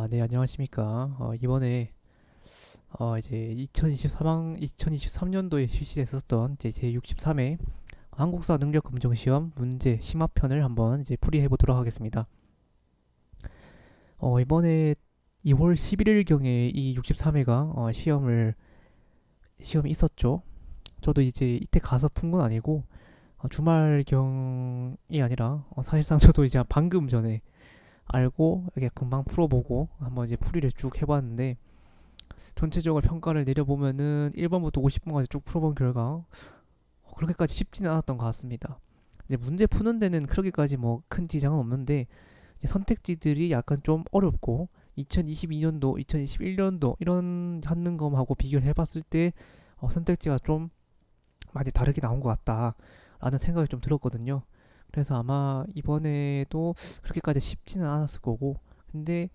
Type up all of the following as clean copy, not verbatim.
네, 안녕하십니까. 이번에 이제 2023년도에 실시됐었던 이제 제63회 한국사 능력 검정 시험 문제 심화편을 한번 이제 풀이해 보도록 하겠습니다. 이번에 2월 11일경에 이 63회가 시험이 있었죠. 저도 이제 이때 가서 푼 건 아니고 주말경이 아니라 사실상 저도 이제 방금 전에 알고 이렇게 금방 풀어보고 한번 이제 풀이를 쭉 해봤는데, 전체적으로 평가를 내려보면은 1번부터 50번까지 쭉 풀어본 결과 그렇게까지 쉽지는 않았던 것 같습니다. 이제 문제 푸는 데는 그렇게까지 뭐 큰 지장은 없는데, 이제 선택지들이 약간 좀 어렵고 2022년도, 2021년도 이런 하는 검하고 비교를 해봤을 때 선택지가 좀 많이 다르게 나온 것 같다라는 생각이 좀 들었거든요. 그래서 아마 이번에도 그렇게까지 쉽지는 않았을 거고, 근데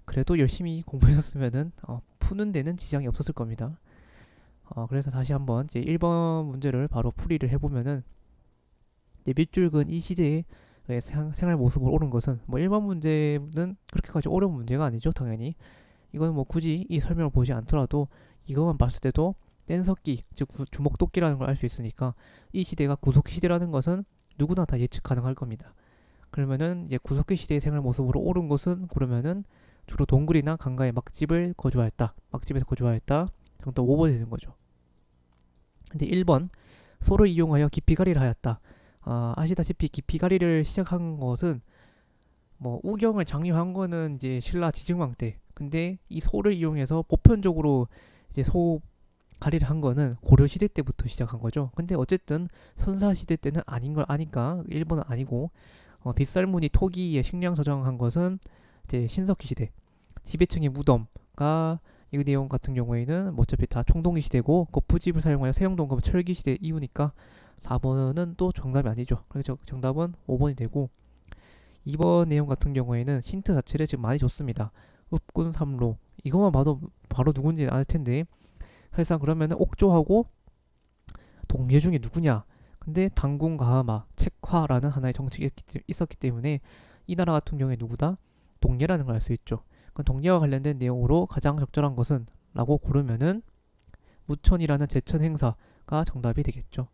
그래도 열심히 공부했었으면은 푸는 데는 지장이 없었을 겁니다. 그래서 다시 한번 이제 1번 문제를 바로 풀이를 해보면은, 이제 밑줄근 이 시대의 생활 모습을 옳은 것은, 뭐 1번 문제는 그렇게까지 어려운 문제가 아니죠, 당연히. 이건 뭐 굳이 이 설명을 보지 않더라도 이것만 봤을 때도 뗀석기, 즉 주먹도끼라는 걸 알 수 있으니까, 이 시대가 구석기 시대라는 것은 누구나 다 예측 가능할 겁니다. 그러면은 이제 구석기 시대의 생활 모습으로 옳은 것은, 그러면은 주로 동굴이나 강가의 막집을 거주하였다. 막집에서 거주하였다. 정답 5번이 되는 거죠. 근데 1번, 소를 이용하여 깊이가리를 하였다. 아시다시피 깊이가리를 시작한 것은 뭐 우경을 장려한 거는 이제 신라 지증왕 때. 근데 이 소를 이용해서 보편적으로 이제 소 가리를 한 거는 고려 시대 때부터 시작한 거죠. 근데 어쨌든 선사 시대 때는 아닌 걸 아니까 1번은 아니고, 빗살무늬 토기에 식량 저장한 것은 이제 신석기 시대. 지배층의 무덤가, 이 내용 같은 경우에는 뭐 어차피 다 총동기 시대고 거푸집을 사용하여 세용동검 철기 시대 이후니까 4번은 또 정답이 아니죠. 그래서 정답은 5번이 되고, 2번 내용 같은 경우에는 힌트 자체를 지금 많이 줬습니다. 읍군 삼로, 이것만 봐도 바로 누군지 알 텐데, 사실상 그러면은 옥조하고 동료 중에 누구냐? 근데 당군 가하마 책화라는 하나의 정책이 있었기 때문에 이 나라 같은 경우에 누구다? 동예라는 걸 알 수 있죠. 그럼 동예와 관련된 내용으로 가장 적절한 것은? 라고 고르면은 무천이라는 제천 행사가 정답이 되겠죠.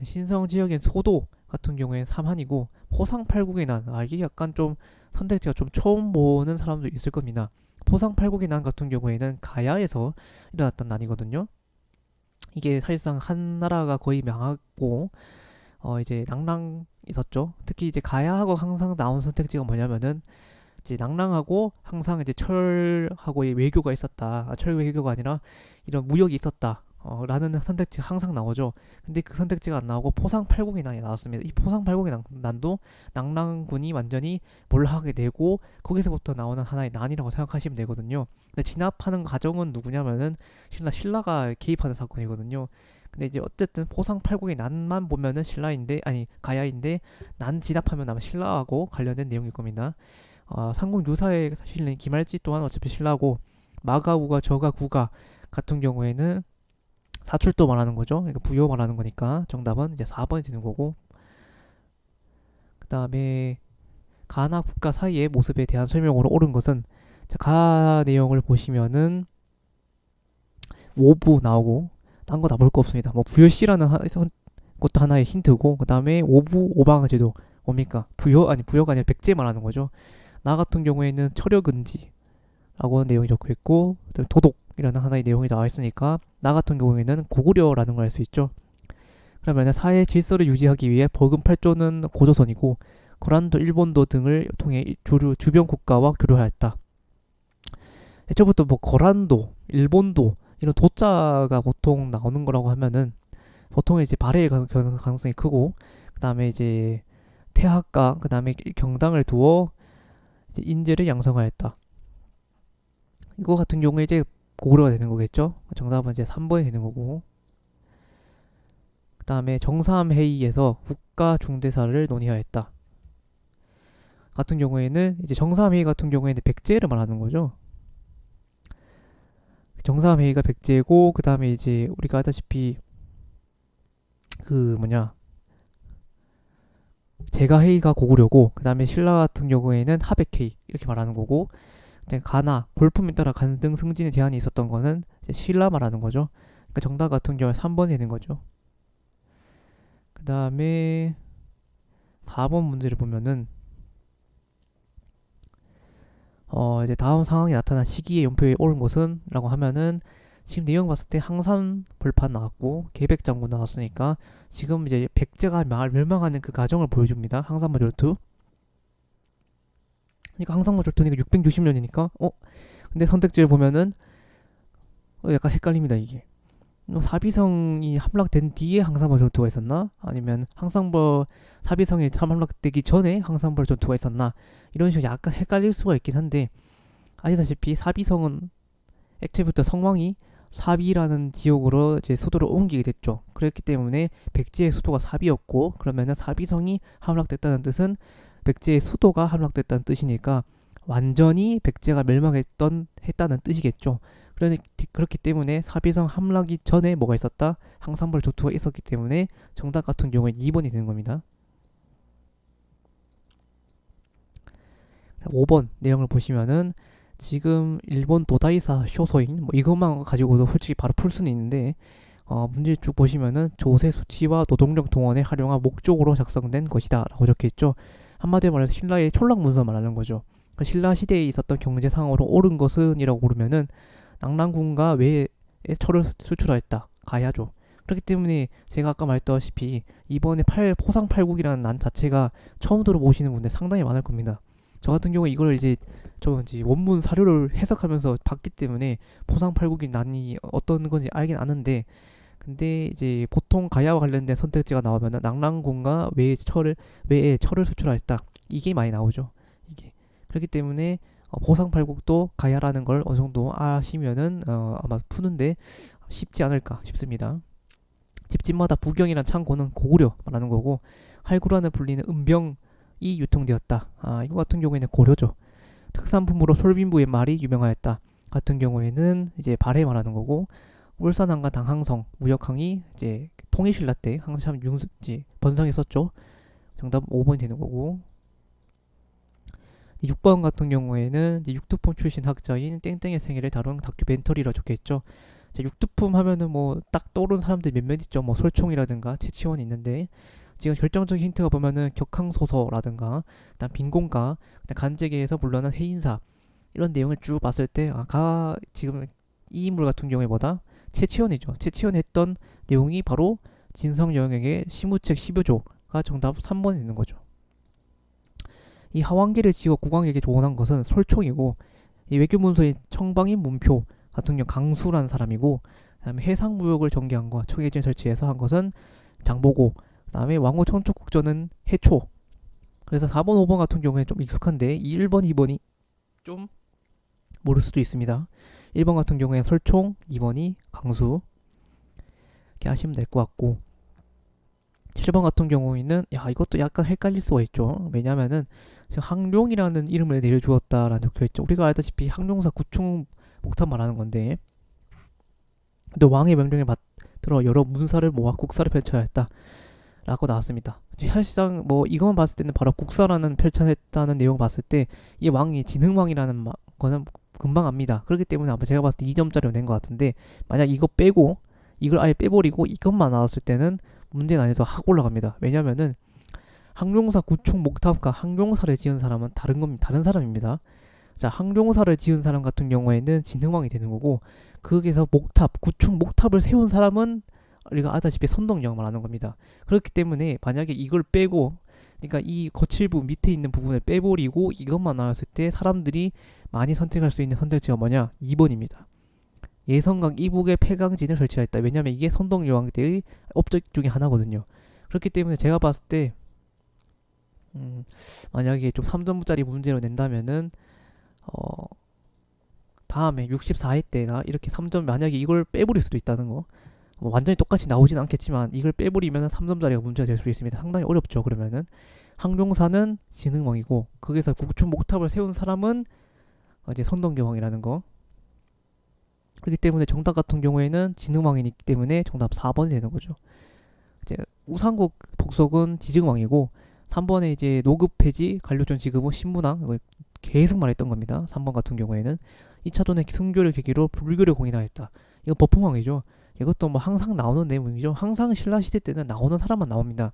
신성 지역인 소도 같은 경우에 삼한이고, 포상팔국의 난, 이게 약간 좀 선택지가 좀 처음 보는 사람도 있을 겁니다. 포상팔국의 난 같은 경우에는 가야에서 일어났던 난이거든요. 이게 사실상 한 나라가 거의 망하고 이제 낭랑 있었죠. 특히 이제 가야하고 항상 나온 선택지가 뭐냐면은, 이제 낭랑하고 항상 이제 철하고의 외교가 있었다. 철 외교가 아니라 이런 무역이 있었다. 라는 선택지가 항상 나오죠. 근데 그 선택지가 안 나오고 포상팔국의 난이 나왔습니다. 이 포상팔국의 난도 낭랑군이 완전히 몰락하게 되고, 거기서부터 나오는 하나의 난이라고 생각하시면 되거든요. 근데 진압하는 과정은 누구냐면은 신라가 개입하는 사건이거든요. 근데 이제 어쨌든 포상팔국의 난만 보면은 신라인데, 아니 가야인데, 난 진압하면 아마 신라하고 관련된 내용일 겁니다. 삼국유사에 실린 김할지 또한 어차피 신라고, 마가우가 저가구가 같은 경우에는 사출도 말하는 거죠. 그러니까 부여 말하는 거니까 정답은 이제 4번이 되는 거고, 그 다음에 가나 국가 사이의 모습에 대한 설명으로 옳은 것은, 가 내용을 보시면은 오부 나오고 딴 거 다 볼 거 없습니다. 뭐 부여씨라는 것도 하나의 힌트고, 그 다음에 오부 오방제도 뭡니까? 부여가 아니라 백제 말하는 거죠. 나 같은 경우에는 철역은지 라고 내용이 적혀 있고, 도독이라는 하나의 내용이 나와 있으니까 나 같은 경우에는 고구려라는 걸 알 수 있죠. 그러면 사회 질서를 유지하기 위해 버금 8조는 고조선이고, 거란도 일본도 등을 통해 주변 국가와 교류하였다. 애초부터 뭐 거란도, 일본도 이런 도자가 보통 나오는 거라고 하면은 보통 이제 발해의 가능성이 크고, 그 다음에 이제 태학과, 그 다음에 경당을 두어 이제 인재를 양성하였다. 이거 같은 경우에 이제 고구려가 되는 거겠죠. 정답은 이제 3번이 되는 거고, 그 다음에 정삼 회의에서 국가 중대사를 논의하였다. 같은 경우에는 이제 정삼 회의 같은 경우에는 백제를 말하는 거죠. 정삼 회의가 백제고, 그 다음에 이제 우리가 아다시피 그 뭐냐, 제가 회의가 고구려고, 그 다음에 신라 같은 경우에는 하백회의, 이렇게 말하는 거고, 가나 골품에 따라 간등 승진의 제한이 있었던 거는 이제 신라 말하는 거죠. 그러니까 정답 같은 경우에 3번이 되는 거죠. 그 다음에 4번 문제를 보면은 이제 다음 상황이 나타난 시기의 연표에 옳은 것은? 라고 하면은 지금 내용 봤을 때 항산 벌판 나왔고 계백장군 나왔으니까 지금 이제 백제가 멸망하는 그 과정을 보여줍니다. 항산화 전투. 그러니까 항산화 전투니까 660년이니까 근데 선택지를 보면은 약간 헷갈립니다 이게. 사비성이 함락된 뒤에 항산벌 전투가 있었나? 아니면 항상벌 사비성이 함락되기 전에 항산벌 전투가 있었나? 이런 식으로 약간 헷갈릴 수가 있긴 한데 아시다시피 사비성은 액체부터 성왕이 사비라는 지역으로 이제 수도를 옮기게 됐죠. 그렇기 때문에 백제의 수도가 사비였고 그러면은 사비성이 함락됐다는 뜻은 백제의 수도가 함락됐다는 뜻이니까 완전히 백제가 했다는 뜻이겠죠. 그렇기 때문에 사비성 함락이 전에 뭐가 있었다? 항산벌 전투가 있었기 때문에 정답 같은 경우에 2번이 되는 겁니다. 5번 내용을 보시면은 지금 일본 도다이사 쇼소인 이것만 가지고도 솔직히 바로 풀 수는 있는데 문제 쭉 보시면은 조세 수치와 노동력 동원에 활용한 목적으로 작성된 것이다 라고 적혀있죠. 한마디로 말해서 신라의 촌락 문서 말하는 거죠. 그러니까 신라 시대에 있었던 경제 상황으로 옳은 것은 이라고 고르면은 낙랑군과 외에 철을 수출하였다. 가야죠. 그렇기 때문에 제가 아까 말했다시피 이번에 포상팔국이라는 난 자체가 처음 들어보시는 분들 상당히 많을 겁니다. 저 같은 경우에 이걸 이제 원문 사료를 해석하면서 봤기 때문에 포상팔국이 난이 어떤 건지 알긴 아는데 근데 이제 보통 가야와 관련된 선택지가 나오면은 낙랑군과 외에 철을 수출하였다. 이게 많이 나오죠. 이게 그렇기 때문에 보상팔국도 가야라는 걸 어느 정도 아시면은 아마 푸는데 쉽지 않을까 싶습니다. 집집마다 부경이란 창고는 고구려 말하는 거고 활구라는 불리는 은병이 유통되었다. 이거 같은 경우에는 고려죠. 특산품으로 솔빈부의 말이 유명하였다. 같은 경우에는 이제 발해 말하는 거고 울산항과 당항성 무역항이 이제 통일신라 때 항상 번성했었죠. 정답 5번이 되는 거고 6번 같은 경우에는 육두품 출신 학자인 땡땡의 생애를 다룬 다큐멘터리라 적혀있죠. 육두품 하면은 뭐 딱 떠오르는 사람들이 몇몇 있죠. 뭐 솔총이라든가 최치원이 있는데 지금 결정적인 힌트가 보면은 격항소서라든가 일단 빈곤가 간제계에서 물러난 해인사 이런 내용을 쭉 봤을 때 지금 이 인물 같은 경우에 뭐다? 최치원이죠. 최치원이 했던 내용이 바로 진성여행의 시무책 10여조가 정답 3번에 있는 거죠. 이 하완기를 지어 국왕에게 조언한 것은 솔총이고 이 외교문서인 청방인 문표 같은 경우 강수라는 사람이고 그다음에 해상무역을 전개한 거 청해진 설치해서 한 것은 장보고 그다음에 왕후 청촉국전은 해초. 그래서 4번 5번 같은 경우에 좀 익숙한데 이 1번 2번이 좀 모를 수도 있습니다. 1번 같은 경우에 설총 2번이 강수 이렇게 하시면 될 것 같고 7번 같은 경우에는 이것도 약간 헷갈릴 수가 있죠. 왜냐면은 지금 항룡이라는 이름을 내려주었다라는 적혀있죠. 우리가 알다시피 항룡사 구충 목탑 말하는 건데 또 왕의 명령에 받들어 여러 문사를 모아 국사를 펼쳐야 했다 라고 나왔습니다. 사실상 뭐 이것만 봤을 때는 바로 국사라는 펼쳐냈다는 내용 봤을 때 이 왕이 진흥왕이라는 거는 금방 압니다. 그렇기 때문에 아마 제가 봤을 때 2점짜리로 낸 것 같은데 만약 이거 빼고 이걸 아예 빼버리고 이것만 나왔을 때는 문제 난이도가 확 올라갑니다. 왜냐면은 항룡사 구충 목탑과 항룡사를 지은 사람은 다른 사람입니다. 자, 항룡사를 지은 사람 같은 경우에는 진흥왕이 되는 거고 거기서 구충 목탑을 세운 사람은 우리가 아다시피 선덕여왕 말하는 겁니다. 그렇기 때문에 만약에 이걸 빼고 그러니까 이 거칠부 밑에 있는 부분을 빼버리고 이것만 나왔을 때 사람들이 많이 선택할 수 있는 선택지가 뭐냐? 2번입니다. 예성강 이북에 폐강진을 설치하였다. 왜냐면 이게 선덕여왕 때의 업적 중에 하나거든요. 그렇기 때문에 제가 봤을 때 만약에 좀 3점짜리 문제로 낸다면은 다음에 64회 때나 이렇게 3점 만약에 이걸 빼버릴 수도 있다는 거. 뭐 완전히 똑같이 나오진 않겠지만 이걸 빼버리면 3점짜리가 문제가 될 수 있습니다. 상당히 어렵죠. 그러면은 항룡사는 진흥왕이고 거기서 국춘 목탑을 세운 사람은 이제 선덕여왕이라는 거. 그렇기 때문에 정답 같은 경우에는 진흥왕이기 때문에 정답 4번이 되는 거죠. 이제 우상국 복속은 지증왕이고 3번에 이제 노급 폐지, 관료전 지급은 신문왕 계속 말했던 겁니다. 3번 같은 경우에는 2차전의 승교를 계기로 불교를 공인하였다. 이거 법흥왕이죠. 이것도 뭐 항상 나오는 내용이죠. 항상 신라 시대 때는 나오는 사람만 나옵니다.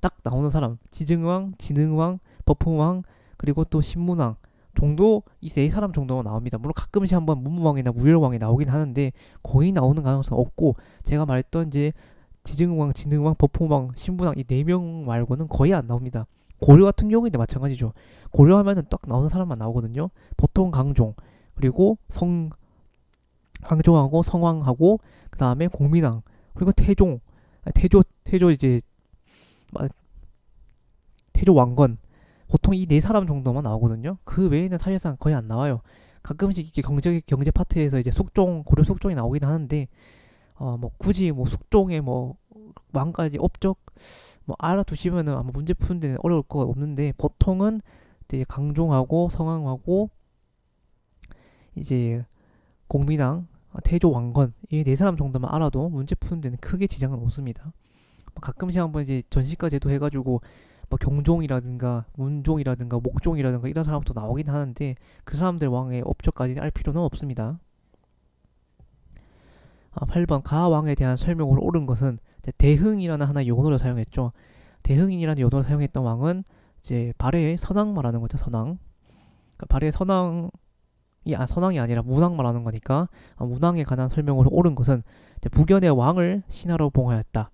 딱 나오는 사람, 지증왕, 진흥왕, 법흥왕, 그리고 또 신문왕 정도, 이 네 사람 정도가 나옵니다. 물론 가끔씩 한번 문무왕이나 무열왕이 나오긴 하는데 거의 나오는 가능성 없고, 제가 말했던 이제 지증왕, 진흥왕, 법흥왕, 신문왕 이 네 명 말고는 거의 안 나옵니다. 고려 같은 경우인데 마찬가지죠. 고려 하면은 딱 나오는 사람만 나오거든요. 보통 강종, 그리고 강종하고 성왕하고, 그 다음에 공민왕, 그리고 태종, 태조 이제 태조 왕건, 보통 이 네 사람 정도만 나오거든요. 그 외에는 사실상 거의 안 나와요. 가끔씩 이렇게 경제 파트에서 이제 숙종, 고려 숙종이 나오긴 하는데, 뭐 굳이 뭐 숙종의 뭐 왕까지 업적 뭐 알아두시면은 아마 문제 푸는 데는 어려울 거 없는데, 보통은 이제 강종하고 성왕하고 이제 공민왕, 태조 왕건 이 네 사람 정도만 알아도 문제 푸는 데는 크게 지장은 없습니다. 뭐 가끔씩 한번 이제 전시과 제도 해가지고 뭐 경종이라든가 문종이라든가 목종이라든가 이런 사람도 나오긴 하는데, 그 사람들 왕의 업적까지 알 필요는 없습니다. 8번 가왕에 대한 설명으로 옳은 것은, 대흥이라는 하나의 용어를 사용했죠. 대흥이라는 용어를 사용했던 왕은 이제 발해의 선왕 말하는 거죠. 선왕. 그러니까 발해의 선왕이 아니라 문왕 말하는 거니까, 문왕에 관한 설명으로 옳은 것은 북연의 왕을 신하로 봉하였다.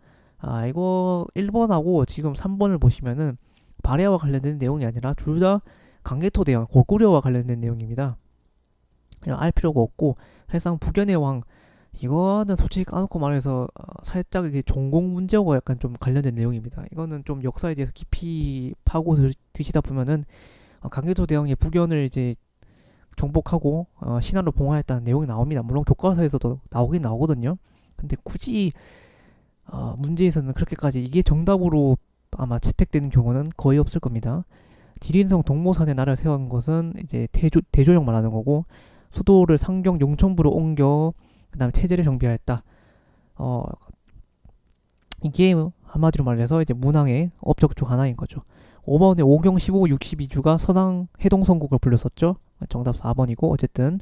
이거 1번하고 지금 3번을 보시면은 발해와 관련된 내용이 아니라 둘 다 강개토 대왕, 고구려와 관련된 내용입니다. 그냥 알 필요가 없고, 사실상 북연의 왕 이거는 솔직히 까놓고 말해서 살짝 이게 전공 문제하고 약간 좀 관련된 내용입니다. 이거는 좀 역사에 대해서 깊이 파고 드시다 보면은 강개토 대왕이 북연을 이제 정복하고 신하로 봉하했다는 내용이 나옵니다. 물론 교과서에서도 나오긴 나오거든요. 근데 굳이 문제에서는 그렇게까지 이게 정답으로 아마 채택되는 경우는 거의 없을 겁니다. 지린성 동모산에 나라를 세운 것은 이제 대조영 말하는 거고, 수도를 상경 용천부로 옮겨 그 다음에 체제를 정비하였다. 이게 한마디로 말해서 이제 문왕의 업적 중 하나인 거죠. 5번에 5경 15, 62주가 선왕 해동성국을 불렀었죠. 정답 4번이고, 어쨌든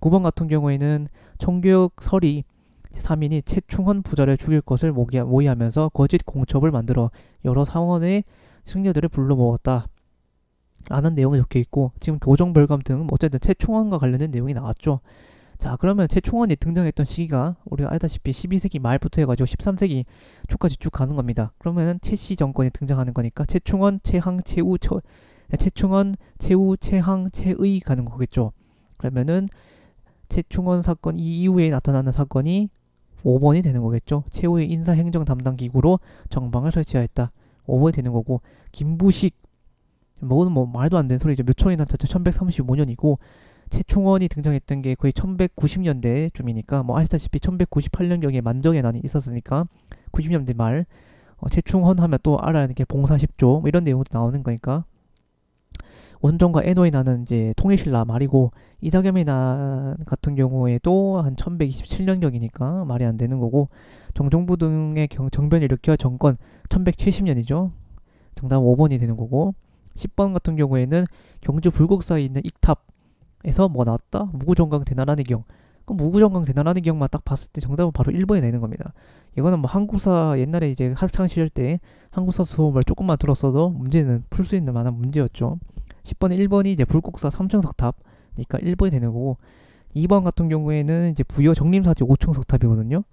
9번 같은 경우에는 청교육 설이 3인이 최충헌 부자를 죽일 것을 모의하면서 거짓 공첩을 만들어 여러 상원의 승려들을 불러 모았다 라는 내용이 적혀있고, 지금 교정별감 등 어쨌든 최충헌과 관련된 내용이 나왔죠. 자, 그러면 최충헌이 등장했던 시기가 우리가 알다시피 12세기 말부터 해가지고 13세기 초까지 쭉 가는 겁니다. 그러면은 최씨 정권이 등장하는 거니까 최충헌, 최항, 최충헌, 최우, 최항, 최의 가는 거겠죠. 그러면은 최충헌 사건 이 이후에 나타나는 사건이 5번이 되는 거겠죠. 최후의 인사행정 담당 기구로 정방을 설치하였다. 5번이 되는 거고, 김부식 뭐 말도 안 되는 소리죠. 묘청이 나타났죠. 1135년이고 최충원이 등장했던 게 거의 1190년대쯤이니까 뭐 아시다시피 1198년경에 만정의 난이 있었으니까 90년대 말 최충헌 하면 또 알아야 하는 게 봉사십조 뭐 이런 내용도 나오는 거니까, 원종과 에노의 난은 이제 통일신라 말이고, 이자겸의 난 같은 경우에도 한 1127년경이니까 말이 안 되는 거고, 정종부 등의 정변을 일으켜 정권 1170년이죠. 정답은 5번이 되는 거고, 10번 같은 경우에는 경주 불국사에 있는 익탑에서 뭐 나왔다? 무구정강 대나라의 경. 그럼 무구정강 대나라의 경만 딱 봤을 때 정답은 바로 1번이 되는 겁니다. 이거는 뭐 한국사 옛날에 이제 학창 시절 때 한국사 수업을 조금만 들었어도 문제는 풀 수 있는 만한 문제였죠. 10번에 1번이 이제 불국사 3층 석탑이니까 1번이 되는 거고, 2번 같은 경우에는 이제 부여 정림사지 5층 석탑이거든요.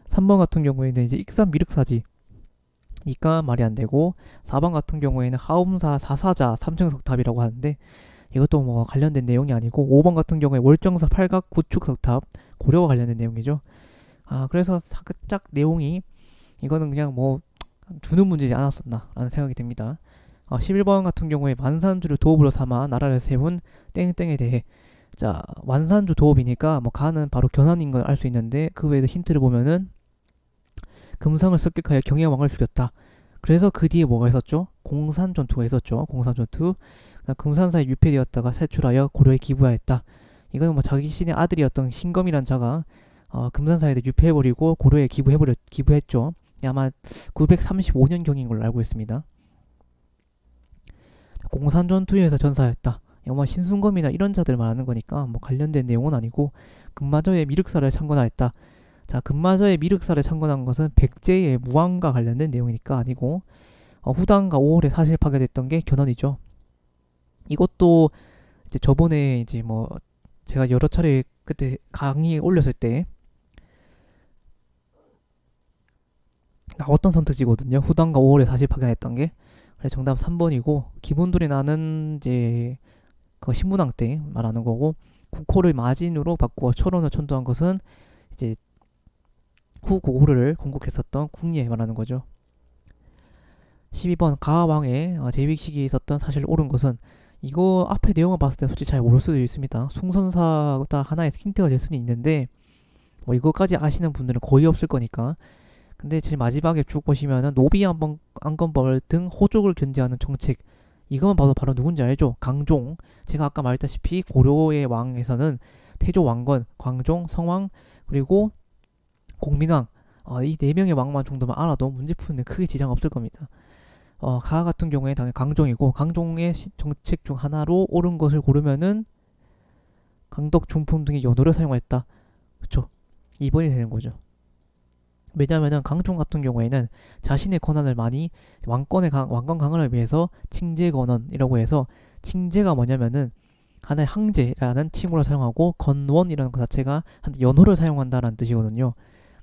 3번 같은 경우에는 이제 익산 미륵사지 니까 말이 안 되고, 4번 같은 경우에는 하움사 사사자 3층 석탑이라고 하는데 이것도 뭐 관련된 내용이 아니고, 5번 같은 경우에 월정사 팔각 구축 석탑 고려와 관련된 내용이죠. 그래서 살짝 내용이 이거는 그냥 뭐 주는 문제지 않았었나 라는 생각이 듭니다. 11번 같은 경우에 완산주를 도읍으로 삼아 나라를 세운 땡땡에 대해, 자 완산주 도읍이니까 뭐 가는 바로 견한인 걸 알 수 있는데, 그 외에도 힌트를 보면은 금성을 습격하여 경혜왕을 죽였다. 그래서 그 뒤에 뭐가 있었죠? 공산전투가 있었죠. 공산전투. 금산사에 유폐되었다가 탈출하여 고려에 기부하였다. 이거는 뭐 자기 신의 아들이었던 신검이란 자가 금산사에 유폐해버리고 고려에 기부했죠. 아마 935년경인 걸로 알고 있습니다. 공산전투에서 전사했다. 영화 신순검이나 이런 자들 말하는 거니까 뭐 관련된 내용은 아니고 금마저의 미륵사를 창건하였다. 자, 금마저의 미륵사를 창건한 것은 백제의 무왕과 관련된 내용이니까 아니고 후당과 5월에 사실 파괴됐던 게 견훤이죠. 이것도 이제 저번에 이제 뭐 제가 여러 차례 그때 강의 올렸을 때 나왔던 선택지거든요. 후당과 5월에 사실 파견했던 게. 그래서 정답 3번이고 기본돌이 나는 이제 그 신문왕 때 말하는 거고 국호를 마진으로 바꾸어 철원을 천도한 것은 이제 후 고구려를 건국했었던 궁리에 말하는 거죠. 12번 가왕의 재위식 시기에 있었던 사실을 옳은 것은 이거 앞에 내용을 봤을 때 솔직히 잘 모를 수도 있습니다. 숭선사가 하나의 힌트가 될 수는 있는데 뭐 이거까지 아시는 분들은 거의 없을 거니까. 근데 제일 마지막에 쭉 보시면은 노비 안건벌 등 호족을 견제하는 정책 이것만 봐도 바로 누군지 알죠? 강종. 제가 아까 말했다시피 고려의 왕에서는 태조 왕건, 광종, 성왕 그리고 공민왕 이 네 명의 왕만 정도만 알아도 문제 푸는데 크게 지장 없을 겁니다. 가하 같은 경우에 당연히 강종이고 강종의 정책 중 하나로 옳은 것을 고르면은 강덕, 중품 등의 연호를 사용했다. 그쵸? 2번이 되는 거죠. 왜냐면은 강종 같은 경우에는 자신의 권한을 많이 왕권 강화를 위해서 칭제 권원이라고 해서 칭제가 뭐냐면은 하나의 항제라는 칭호를 사용하고 건원이라는 것 자체가 한테 연호를 사용한다라는 뜻이거든요.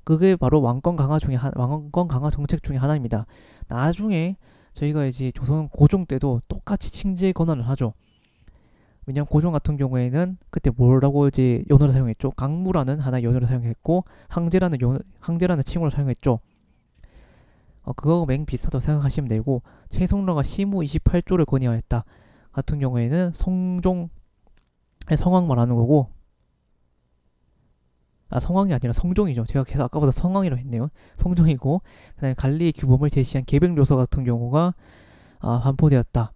그게 바로 왕권 강화 정책 중에 하나입니다. 나중에 저희가 이제 조선 고종 때도 똑같이 칭제 권한을 하죠. 왜냐면 고종 같은 경우에는 그때 뭐라고 이제 연호를 사용했죠. 강무라는 하나의 연호를 사용했고 항제라는 칭호를 사용했죠. 그거 맹 비슷하다고 생각하시면 되고 최성로가 시무 28조를 건의하였다 같은 경우에는 성종 성왕 말하는 거고 성왕이 아니라 성종이죠. 제가 계속 아까보다 성왕이라고 했네요. 성종이고 그다음에 관리의 규범을 제시한 계백료서 같은 경우가 반포되었다.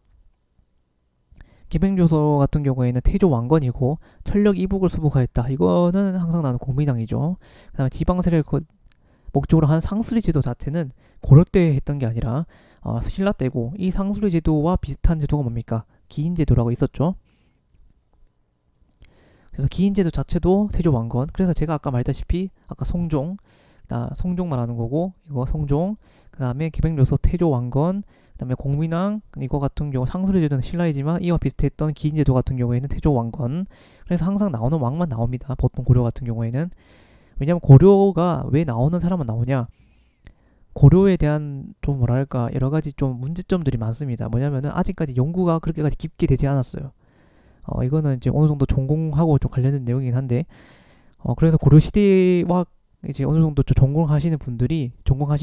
계백료서 같은 경우에는 태조 왕건이고 철력 이북을 수복하였다. 이거는 항상 나는 공민왕이죠. 그다음에 지방세를 목적으로 한 상수리 제도 자체는 고려 때 했던 게 아니라 신라 때고 이 상수리 제도와 비슷한 제도가 뭡니까? 기인 제도라고 있었죠. 그래서 기인 제도 자체도 태조 왕건. 그래서 제가 아까 말했다시피 아까 성종 말하는 거고 이거 성종 그다음에 계백료서 태조 왕건 그다음에 공민왕 이거 같은 경우 상수리 제도는 신라이지만 이와 비슷했던 기인 제도 같은 경우에는 태조 왕건. 그래서 항상 나오는 왕만 나옵니다. 보통 고려 같은 경우에는. 왜냐면 고려가 왜 나오는 사람만 나오냐? 고려에 대한 좀 뭐랄까 여러 가지 좀 문제점들이 많습니다. 뭐냐면은 아직까지 연구가 그렇게까지 깊게 되지 않았어요. 이거는 이제 어느 정도 전공하고 좀 관련된 내용이긴 한데, 그래서 고려 시대와 이제 어느 정도 좀 전공하신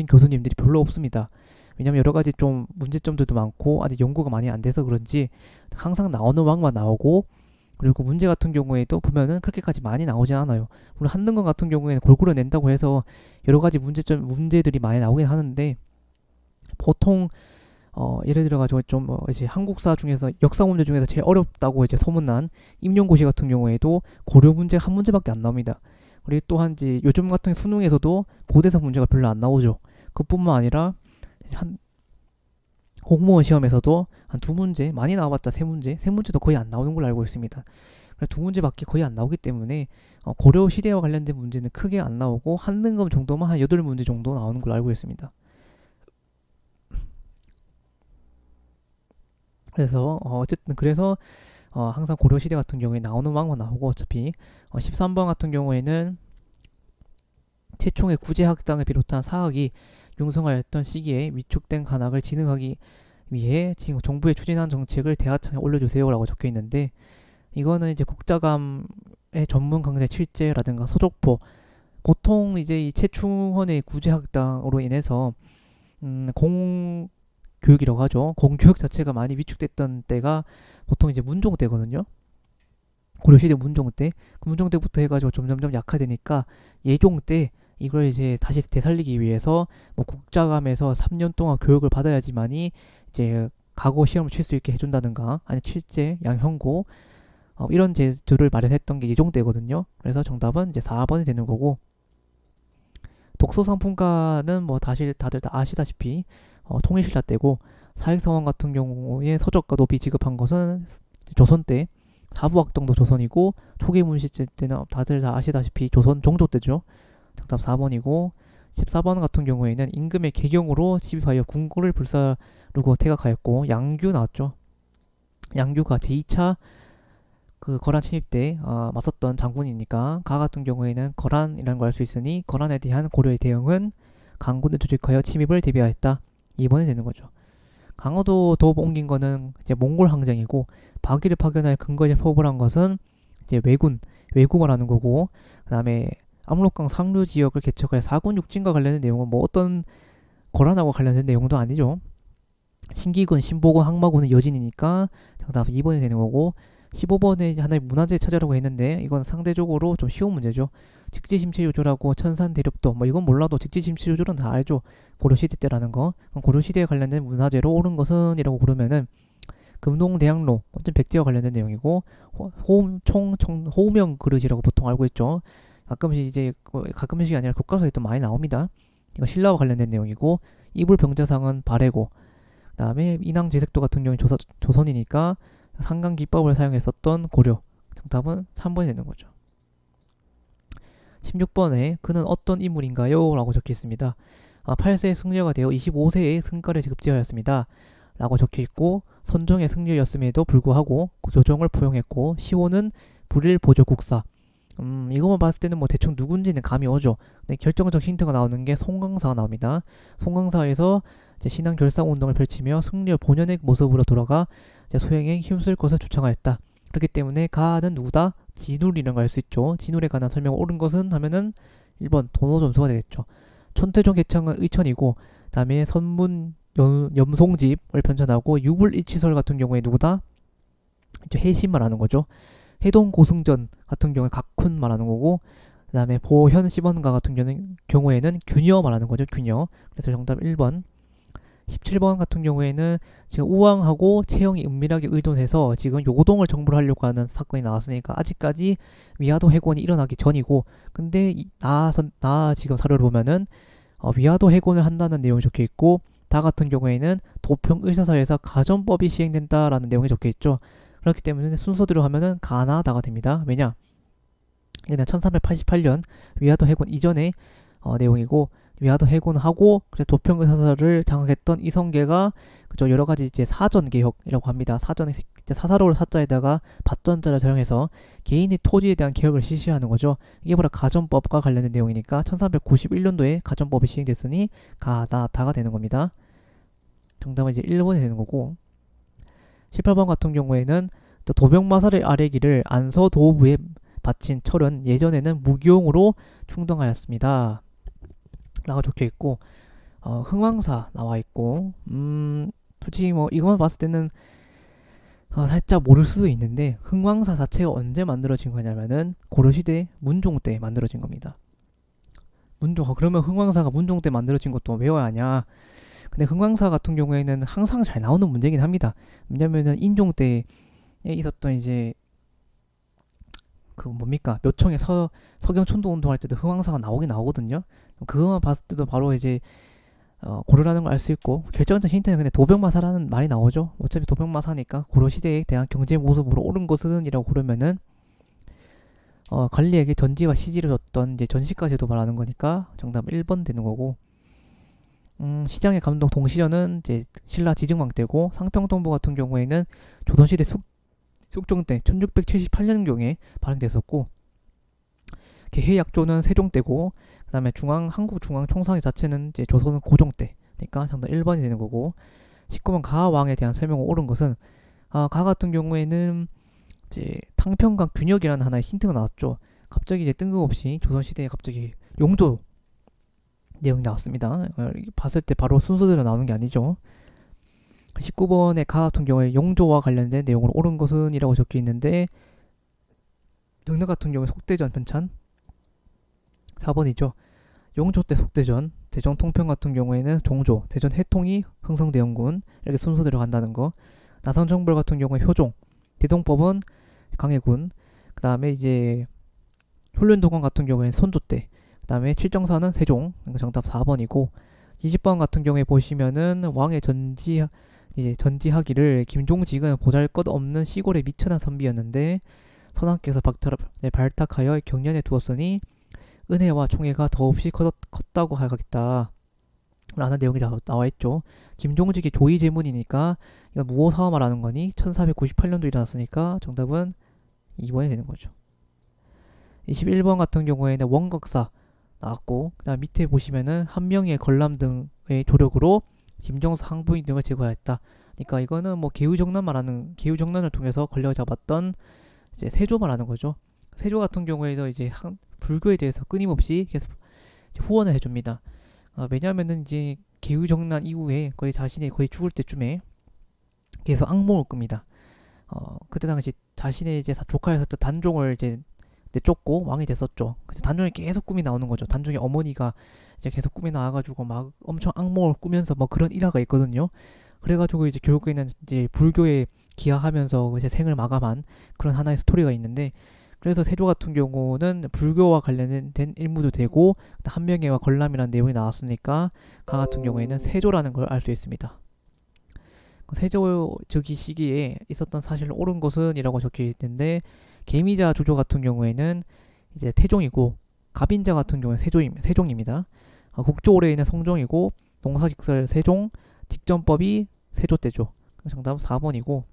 교수님들이 별로 없습니다. 왜냐면 여러 가지 좀 문제점들도 많고 아직 연구가 많이 안 돼서 그런지 항상 나오는 왕만 나오고 그리고 문제 같은 경우에도 보면은 그렇게까지 많이 나오진 않아요. 물론 한능건 같은 경우에는 골고루 낸다고 해서 여러 가지 문제들이 많이 나오긴 하는데 보통 예를 들어가지고 좀 이제 한국사 중에서 역사 문제 중에서 제일 어렵다고 이제 소문난 임용고시 같은 경우에도 고려 문제 한 문제밖에 안 나옵니다. 그리고 또한 이제 요즘 같은 수능에서도 고대사 문제가 별로 안 나오죠. 그뿐만 아니라 한 공무원 시험에서도 한 두 문제 많이 나와봤자 세 문제도 거의 안 나오는 걸로 알고 있습니다. 두 문제밖에 거의 안 나오기 때문에 고려 시대와 관련된 문제는 크게 안 나오고 한능검 정도만 한 8문제 정도 나오는 걸로 알고 있습니다. 그래서 어쨌든 그래서 항상 고려 시대 같은 경우에 나오는 왕만 나오고 어차피 13번 같은 경우에는 최총의 구제학당을 비롯한 사학이 융성하였던 시기에 위축된 관학을 진흥하기 위해 지금 정부에 추진한 정책을 대하청에 올려주세요라고 적혀 있는데 이거는 이제 국자감의 전문 강좌 칠제라든가 소족포 보통 이제 이 최충헌의 구제학당으로 인해서 공교육이라고 하죠. 공교육 자체가 많이 위축됐던 때가 보통 이제 문종 때거든요. 고려시대 문종 때, 그 문종 때부터 해가지고 점점점 약화되니까 예종 때 이걸 이제 다시 되살리기 위해서 뭐 국자감에서 3년 동안 교육을 받아야지만이 이제 과거 시험을 칠 수 있게 해준다든가 아니 칠제, 양형고 이런 제도를 마련했던 게 예종 때거든요. 그래서 정답은 이제 4번이 되는 거고 독서상품가는 뭐 다들 다 아시다시피 통일신라 때고 사익성왕 같은 경우에 서적과 노비 지급한 것은 조선 때 사부학정도 조선이고 초계문 시제 때는 다들 다 아시다시피 조선 종조 때죠. 정답 4번이고 14번 같은 경우에는 임금의 계경으로 침입하여 궁궐을 불사르고 퇴각하였고 양규 나왔죠. 양규가 제2차 그 거란 침입 때 맞섰던 장군이니까 가 같은 경우에는 거란이라는 걸 알 수 있으니 거란에 대한 고려의 대응은 강군을 조직하여 침입을 대비하였다. 2번이 되는 거죠. 강화도 도읍 옮긴 거는 이제 몽골 항쟁이고 박이를 파견할 근거에 포부한 것은 이제 외구 말하는 거고 그다음에 압록강 상류 지역을 개척할 사군 육진과 관련된 내용은 뭐 어떤 거란하고 관련된 내용도 아니죠. 신기군, 신보군, 항마군은 여진이니까 정답 2번이 되는 거고 15번에 하나의 문화재 찾으라고 했는데 이건 상대적으로 좀 쉬운 문제죠. 직지심체요조라고 천산대렵도 뭐 이건 몰라도 직지심체요조는 다 알죠. 고려시대 때라는 거. 그럼 고려시대에 관련된 문화재로 옳은 것은 이라고 고르면은 금동대학로 어떤 백제와 관련된 내용이고 호우명 그릇이라고 보통 알고 있죠. 가끔씩이 아니라 교과서에 또 많이 나옵니다. 이거 신라와 관련된 내용이고 이불병자상은 발해고 그다음에 인왕제색도 같은 경우는 조선이니까 상강기법을 사용했었던 고려. 정답은 3번이 되는 거죠. 16번에 그는 어떤 인물인가요? 라고 적혀 있습니다. 8세의 승려가 되어 25세에 승가를 급제하였습니다. 라고 적혀 있고 선종의 승려였음에도 불구하고 교정을 포용했고 시호는 불일 보조국사. 이것만 봤을 때는 뭐 대충 누군지는 감이 오죠. 근데 결정적 힌트가 나오는 게 송강사가 나옵니다. 송강사에서 이제 신앙 결상 운동을 펼치며 승려 본연의 모습으로 돌아가 소행에 힘쓸 것을 주창하였다. 그렇기 때문에 가는 누구다? 진울이라는 걸 알 수 있죠. 진울에 관한 설명 옳은 것은 하면은 1번 도노점수가 되겠죠. 천태종 개창은 의천이고 다음에 선문 염송집을 편찬하고 유불이치설 같은 경우에 누구다? 이제 해신 말하는 거죠. 해동 고승전 같은 경우에 각훈 말하는 거고 그다음에 보현 시번가 같은 경우에는 균여 말하는 거죠. 균여. 그래서 정답 1번. 17번 같은 경우에는 지금 우왕하고 채영이 은밀하게 의존해서 지금 요동을 정부를 하려고 하는 사건이 나왔으니까 아직까지 위화도 해곤이 일어나기 전이고 근데 나 지금 사료를 보면은 위화도 해곤을 한다는 내용이 적혀 있고 다 같은 경우에는 도평 의사사에서 가전법이 시행된다라는 내용이 적혀 있죠. 그렇기 때문에 순서대로 하면은 가나 다가 됩니다. 왜냐? 이게 1388년 위화도 해곤 이전의 내용이고 위화도 해곤하고 그래서 도평 의사사를 장악했던 이성계가 그죠 여러 가지 이제 사전 개혁이라고 합니다. 사전에 사사로울 사자에다가 밭전자를 사용해서 개인의 토지에 대한 개혁을 실시하는 거죠. 이게 바로 가전법과 관련된 내용이니까 1391년도에 가전법이 시행됐으니 가나 다가 되는 겁니다. 정답은 이제 1번이 되는 거고 18번 같은 경우에는 또 도병마사의 아래기를 안서도부에 바친 철은 예전에는 무기용으로 충동하였습니다. 라고 적혀 있고 흥왕사 나와 있고 솔직히 뭐 이것만 봤을 때는 살짝 모를 수도 있는데 흥왕사 자체가 언제 만들어진 거냐면은 고려시대 문종 때 만들어진 겁니다. 그러면 흥왕사가 문종 때 만들어진 것도 외워야 하냐? 근데 흥왕사 같은 경우에는 항상 잘 나오는 문제긴 합니다. 왜냐면은 인종 때에 있었던 이제 그 뭡니까 묘청의 서경촌도 운동할 때도 흥왕사가 나오긴 나오거든요. 그거만 봤을 때도 바로 이제 고려라는 걸 알 수 있고 결정적 힌트는 근데 도병마사라는 말이 나오죠. 어차피 도병마사니까 고려 시대에 대한 경제 모습으로 옳은 것은 이라고 고르면은 관리에게 전지와 시지를 줬던 이제 전시까지도 말하는 거니까 정답 1번 되는 거고 시장의 감독 동시전은 이제 신라 지증왕 때고 상평동부 같은 경우에는 조선시대 숙종 때 1678년경에 발행됐었고 개해약조는 세종 때고 그다음에 한국중앙총상회 자체는 이제 조선은 고종 때니까 정답 1번이 되는 거고 19번 가왕에 대한 설명을 옳은 것은 가 같은 경우에는 이제 탕평강 균역이라는 하나의 힌트가 나왔죠. 갑자기 이제 뜬금없이 조선시대에 갑자기 용조 내용이 나왔습니다. 봤을 때 바로 순서대로 나오는 게 아니죠. 19번의 가 같은 경우에 용조와 관련된 내용으로 옳은 것은 이라고 적혀 있는데 능력 같은 경우에 속대전 편찬 4번이죠. 용조 때 속대전, 대전 통평 같은 경우에는 종조, 대전 해통이 흥성대원군 이렇게 순서대로 간다는 거. 나선정벌 같은 경우에 효종, 대동법은 강해군. 그 다음에 이제 훈련도관 같은 경우에는 선조 때. 그 다음에 칠정사는 세종. 정답 4번이고 20번 같은 경우에 보시면은 왕의 이제 전지하기를 김종직은 보잘것없는 시골의 미천한 선비였는데 선왕께서 발탁하여 경련에 두었으니 은혜와 총애가 더없이 컸다고 하겠다 라는 내용이 나와 있죠. 김종직이 조이 제문이니까 이거 무오사와 말하는 거니 1498년도 일어났으니까 정답은 2번이 되는 거죠. 21번 같은 경우에는 원각사 나왔고, 그 다음 밑에 보시면은 한 명의 걸람 등의 조력으로 김정수 항부인 등을 제거하였다. 그러니까 이거는 뭐 개우정난을 통해서 권력을 잡았던 이제 세조 말하는 거죠. 세조 같은 경우에도 이제 불교에 대해서 끊임없이 계속 후원을 해줍니다. 왜냐하면은 이제 개우정난 이후에 자신이 거의 죽을 때쯤에 계속 악몽을 꿉니다. 그때 당시 자신의 이제 조카였었던 단종을 이제 내쫓고 왕이 됐었죠. 그래서 단종이 계속 꿈이 나오는 거죠. 단종의 어머니가 이제 계속 꿈이 나와가지고 막 엄청 악몽을 꾸면서 뭐 그런 일화가 있거든요. 그래가지고 이제 결국에는 이제 불교에 기하하면서 이제 생을 마감한 그런 하나의 스토리가 있는데, 그래서 세조 같은 경우는 불교와 관련된 일무도 되고 한명회와 걸람이라는 내용이 나왔으니까 가 같은 경우에는 세조라는 걸 알 수 있습니다. 세조 즉위 시기에 있었던 사실을 옳은 것은 이라고 적혀 있는데, 개미자 조조 같은 경우에는 이제 태종이고 갑인자 같은 경우는 세종입니다. 국조 올해에는 성종이고 농사직설 세종, 직전법이 세조 때죠. 정답은 4번이고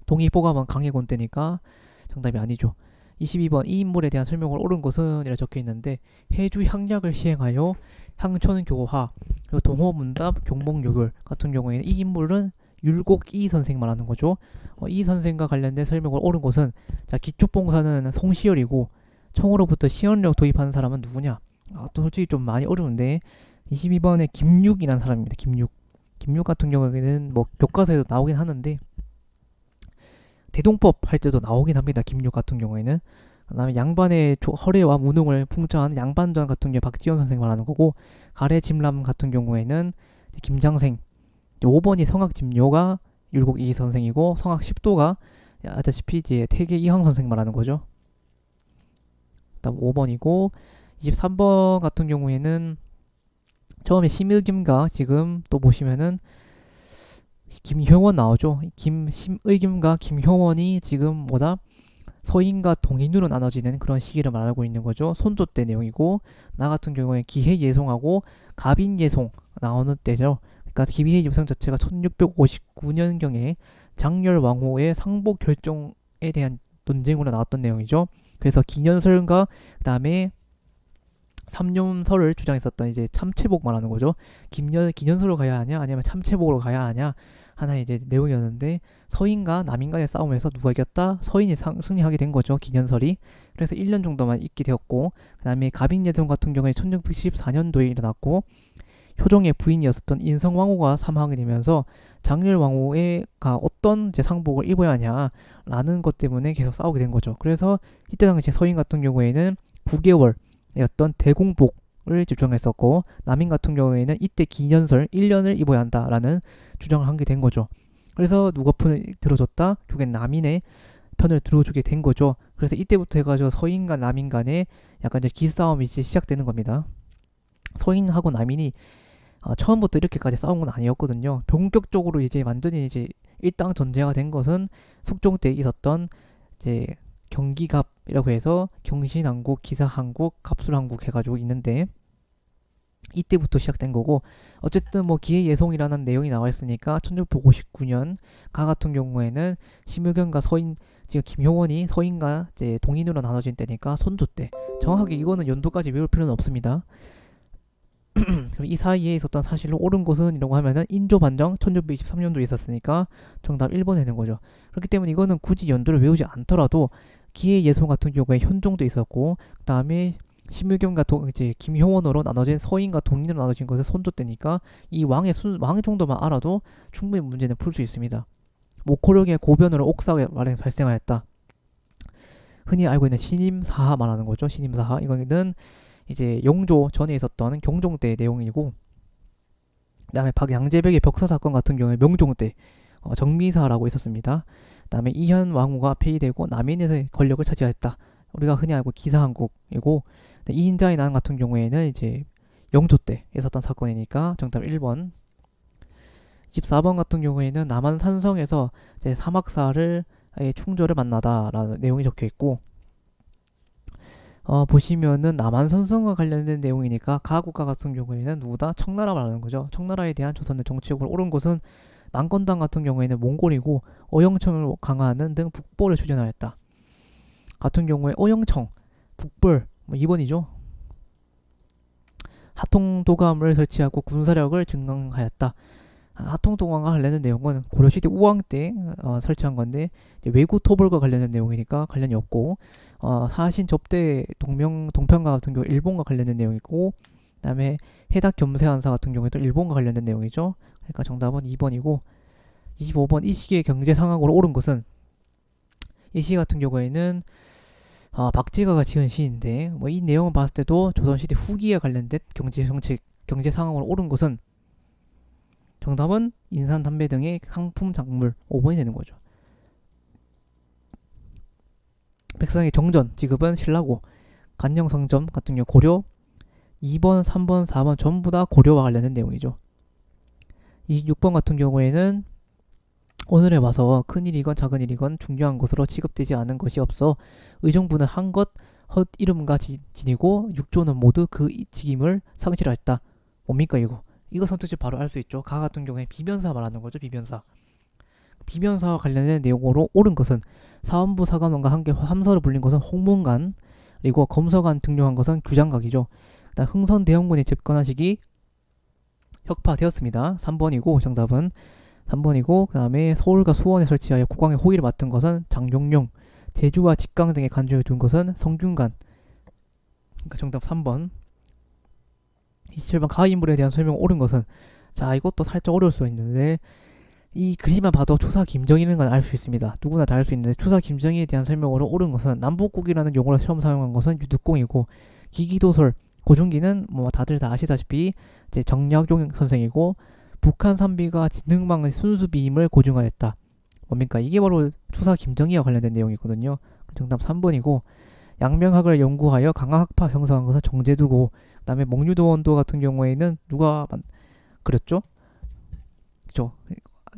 동의보감은 강해군 때니까 정답이 아니죠. 22번 이 인물에 대한 설명을 옳은 것은 이라 적혀 있는데, 해주 향약을 시행하여 향천교화 그리고 동호문답 경목요결 같은 경우에는 이 인물은 율곡 이 선생 말하는 거죠. 이 선생과 관련된 설명을 옳은 것은, 자, 기초봉사는 송시열이고 청으로부터 시연력 도입한 사람은 누구냐? 또 솔직히 좀 많이 어려운데 22번에 김육이라는 사람입니다. 김육 같은 경우에는 뭐 교과서에도 나오긴 하는데 대동법 할 때도 나오긴 합니다. 김육 같은 경우에는. 그다음에 양반의 허례와 무능을 풍자한 양반전 같은 경우 박지원 선생 말하는 거고, 가래 짐람 같은 경우에는 김장생, 5번이 성악짐요가 율곡 이 선생이고 성악 10도가 아다시피 이제 태계 이황 선생 말하는 거죠. 그다음 5번이고 23번 같은 경우에는 처음에 심의김과 지금 또 보시면은 김효원 나오죠. 심의김과 김효원이 지금 뭐다? 서인과 동인으로 나눠지는 그런 시기를 말하고 있는 거죠. 손조 때 내용이고, 나 같은 경우에 기해예송하고 갑인예송 나오는 때죠. 그러니까 기해예송 자체가 1659년경에 장렬왕후의 상복 결정에 대한 논쟁으로 나왔던 내용이죠. 그래서 기년설과 그다음에 삼념설을 주장했었던 이제 참채복 말하는 거죠. 기년설로 가야 하냐 아니면 참채복으로 가야 하냐 하나의 이제 내용이었는데, 서인과 남인 간의 싸움에서 누가 이겼다? 서인이 승리하게 된 거죠. 기년설이. 그래서 1년 정도만 있게 되었고, 그 다음에 갑인예송 같은 경우에 1614년도에 일어났고, 효종의 부인이었었던 인성왕후가 사망하게 되면서 장렬왕후가 어떤 이제 상복을 입어야 하냐라는 것 때문에 계속 싸우게 된 거죠. 그래서 이때 당시 서인 같은 경우에는 9개월이었던 대공복을 주장했었고, 남인 같은 경우에는 이때 기년설 1년을 입어야 한다라는 주장을 하게 된 거죠. 그래서 누가 편을 들어줬다? 결국엔 남인의 편을 들어주게 된 거죠. 그래서 이때부터 해가지고 서인과 남인 간에 약간 이제 기싸움이 이제 시작되는 겁니다. 서인하고 남인이 처음부터 이렇게까지 싸운 건 아니었거든요. 본격적으로 이제 완전히 이제 일당 전제가 된 것은 숙종 때 있었던 이제 경기갑이라고 해서 경신한국, 기사한국, 갑술한국 해가지고 있는데, 이때부터 시작된 거고, 어쨌든 뭐 기해예송이라는 내용이 나와 있으니까 1659년 가 같은 경우에는 심의겸과 서인, 지금 김효원이 서인과 이제 동인으로 나눠진 때니까 손조 때. 정확하게 이거는 연도까지 외울 필요는 없습니다. 이 사이에 있었던 사실로 옳은 것은 이라고 하면은 인조 반정 1623년도에 있었으니까 정답 1번 되는 거죠. 그렇기 때문에 이거는 굳이 연도를 외우지 않더라도 기해예송 같은 경우에 현종도 있었고, 그 다음에 심의겸과 이제 김효원으로 나눠진 서인과 동인으로 나눠진 것은 손조 때니까 이 왕의 정도만 알아도 충분히 문제는 풀 수 있습니다. 모코력의 고변으로 옥사가 발생하였다. 흔히 알고 있는 신임사하 말하는 거죠. 신임사하 이거는 이제 영조 전에 있었던 경종 때 내용이고, 그 다음에 박양제벽의 벽사 사건 같은 경우에 명종 때 정미사라고 있었습니다. 그 다음에 이현 왕후가 폐위되고 남인의 권력을 차지하였다. 우리가 흔히 알고 기사한국이고, 이인자의 난 같은 경우에는 이제 영조 때 있었던 사건이니까 정답 1번. 24번 같은 경우에는 남한 산성에서 이제 사막사를 충조를 만나다라는 내용이 적혀 있고, 보시면은 남한 산성과 관련된 내용이니까 가국가 같은 경우에는 누구다? 청나라 말하는 거죠. 청나라에 대한 조선의 정치력을 옳은 곳은 망건당 같은 경우에는 몽골이고 어영청을 강화하는 등 북벌을 추진하였다. 같은 경우에 어영청, 북벌, 2번이죠. 하통도감을 설치하고 군사력을 증강하였다. 하통도감과 관련된 내용은 고려시대 우왕 때 설치한 건데 외구 토벌과 관련된 내용이니까 관련이 없고, 사신 접대 동평가 같은 경우 일본과 관련된 내용이고, 그다음에 해닥 겸세한사 같은 경우에도 일본과 관련된 내용이죠. 그러니까 정답은 2번이고, 25번 이 시기의 경제 상황으로 옳은 것은, 이 시기 같은 경우에는 박제가가 지은 시인데 뭐 이 내용을 봤을 때도 조선시대 후기에 관련된 경제 정책, 경제 상황으로 옳은 것은 정답은 인삼, 담배 등의 상품 작물 5번이 되는 거죠. 백성의 정전 지급은 신라고, 간영성점 같은 경우 고려, 2번, 3번, 4번 전부 다 고려와 관련된 내용이죠. 6번 같은 경우에는 오늘에 와서 큰일이건 작은일이건 중요한 것으로 취급되지 않은 것이 없어 의정부는 한 것 헛 이름과 지니고 육조는 모두 그 직임을 상실하였다. 뭡니까 이거? 이거 선택지 바로 알 수 있죠. 가 같은 경우에 비변사 말하는 거죠. 비변사. 비변사와 관련된 내용으로 옳은 것은 사원부 사관원과 함께 함서를 불린 것은 홍문관, 그리고 검서관 등용한 것은 규장각이죠. 흥선 대원군이 집권한 시기 혁파되었습니다. 3번이고 정답은 3번이고, 그 다음에 서울과 수원에 설치하여 국왕의 호위를 맡은 것은 장용룡, 제주와 직강 등의 간주를 둔 것은 성균관. 그러니까 정답 3번. 27번 가인물에 대한 설명 옳은 것은, 자 이것도 살짝 어려울 수 있는데 이 그림만 봐도 추사 김정일인 건 알 수 있습니다. 누구나 다 알 수 있는데 추사 김정일에 대한 설명으로 옳은 것은 남북국이라는 용어를 처음 사용한 것은 유득공이고, 기기도설 고준기는 뭐 다들 다 아시다시피 이제 정약용 선생이고, 북한 산비가 진흥망의 순수비임을 고증하였다. 뭡니까? 이게 바로 추사 김정희와 관련된 내용이거든요. 정답 3번이고, 양명학을 연구하여 강화학파 형성한 것은 정제두고, 그 다음에 목류도원도 같은 경우에는 누가 그렸죠? 그죠?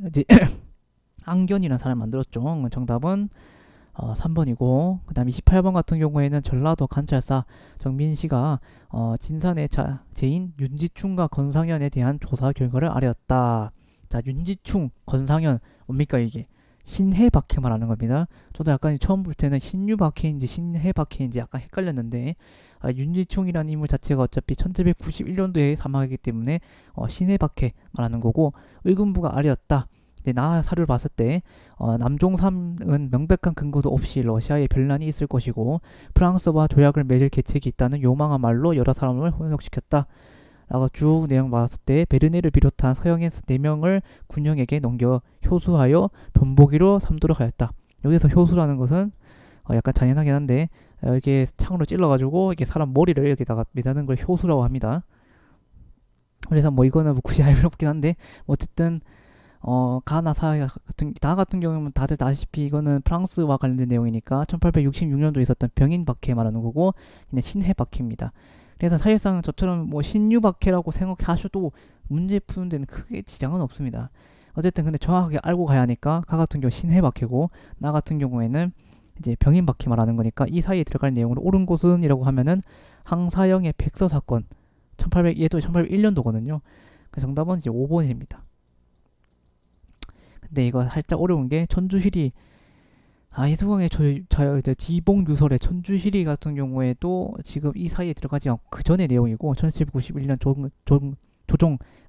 이제 앙견이라는 사람을 만들었죠. 정답은 3번이고, 그 다음 28번 같은 경우에는 전라도 관찰사 정민씨가 진산의 제인 윤지충과 건상현에 대한 조사 결과를 알렸다. 자, 윤지충, 건상현 뭡니까 이게? 신해박해 말하는 겁니다. 저도 약간 처음 볼 때는 신유박해인지 신해박해인지 약간 헷갈렸는데, 윤지충이라는 인물 자체가 어차피 1791년도에 사망하기 때문에 신해박해 말하는 거고, 의금부가 알렸다. 나 사료를 봤을 때 남종삼은 명백한 근거도 없이 러시아에 변란이 있을 것이고 프랑스와 조약을 맺을 계책이 있다는 요망한 말로 여러 사람을 혼역시켰다 라고 쭉 내용 봤을 때 베르네를 비롯한 서양의 4명을 군영에게 넘겨 효수하여 변보기로 삼도록 하였다. 여기서 효수라는 것은 약간 잔인하긴 한데 이게 창으로 찔러가지고 이게 사람 머리를 여기다가 매다는 걸 효수라고 합니다. 그래서 뭐 이거는 뭐 굳이 알 필요 없긴 한데, 어쨌든 나 같은 경우는 다들 아시다시피 이거는 프랑스와 관련된 내용이니까 1866년도에 있었던 병인박해 말하는 거고, 얘는 신해박해입니다. 그래서 사실상 저처럼 뭐 신유박해라고 생각하셔도 문제 푸는 데는 크게 지장은 없습니다. 어쨌든 근데 정확하게 알고 가야 하니까 가 같은 경우 신해박해고, 나 같은 경우에는 이제 병인박해 말하는 거니까 이 사이에 들어갈 내용으로 옳은 곳은 이라고 하면은 항사영의 백서 사건, 얘도 1801년도거든요. 그 정답은 이제 5번입니다. 근데 이거 살짝 어려운 게 천주시리, 이수광의 지봉유설의 천주시리 같은 경우에도 지금 이 사이에 들어가지 않고 그 전의 내용이고, 1791년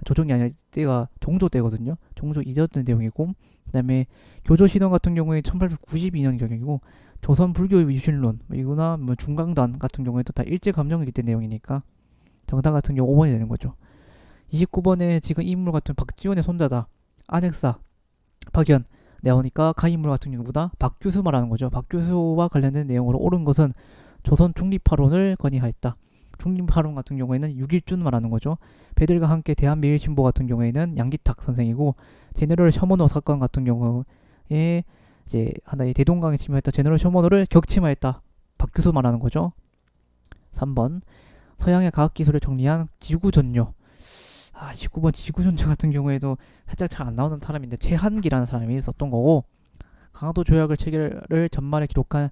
조정이 아니라 때가 종조 때거든요. 종조 이전의 내용이고, 그 다음에 교조신원 같은 경우에 1892년 경영이고, 조선 불교 유신론 이거나 뭐 중강단 같은 경우에도 다 일제감정이기 때 내용이니까 정답 같은 경우 5번이 되는 거죠. 29번에 지금 인물 같은 박지원의 손자다. 안핵사 박연 나오니까 가인물 같은 경우 누구다? 박규수 말하는 거죠. 박규수와 관련된 내용으로 옳은 것은 조선 중립파론을 건의하였다. 중립파론 같은 경우에는 육일준 말하는 거죠. 배들과 함께 대한매일신보 같은 경우에는 양기탁 선생이고, 제네럴 셔머너 사건 같은 경우에 이제 하나의 대동강에 침입했다 제네럴 셔머너를 격침하였다. 박규수 말하는 거죠. 3번 서양의 과학기술을 정리한 지구전요. 19번 지구존재 같은 경우에도 살짝 잘 안 나오는 사람인데 최한기라는 사람이 있었던 거고, 강화도 조약을 체결을 전말에 기록한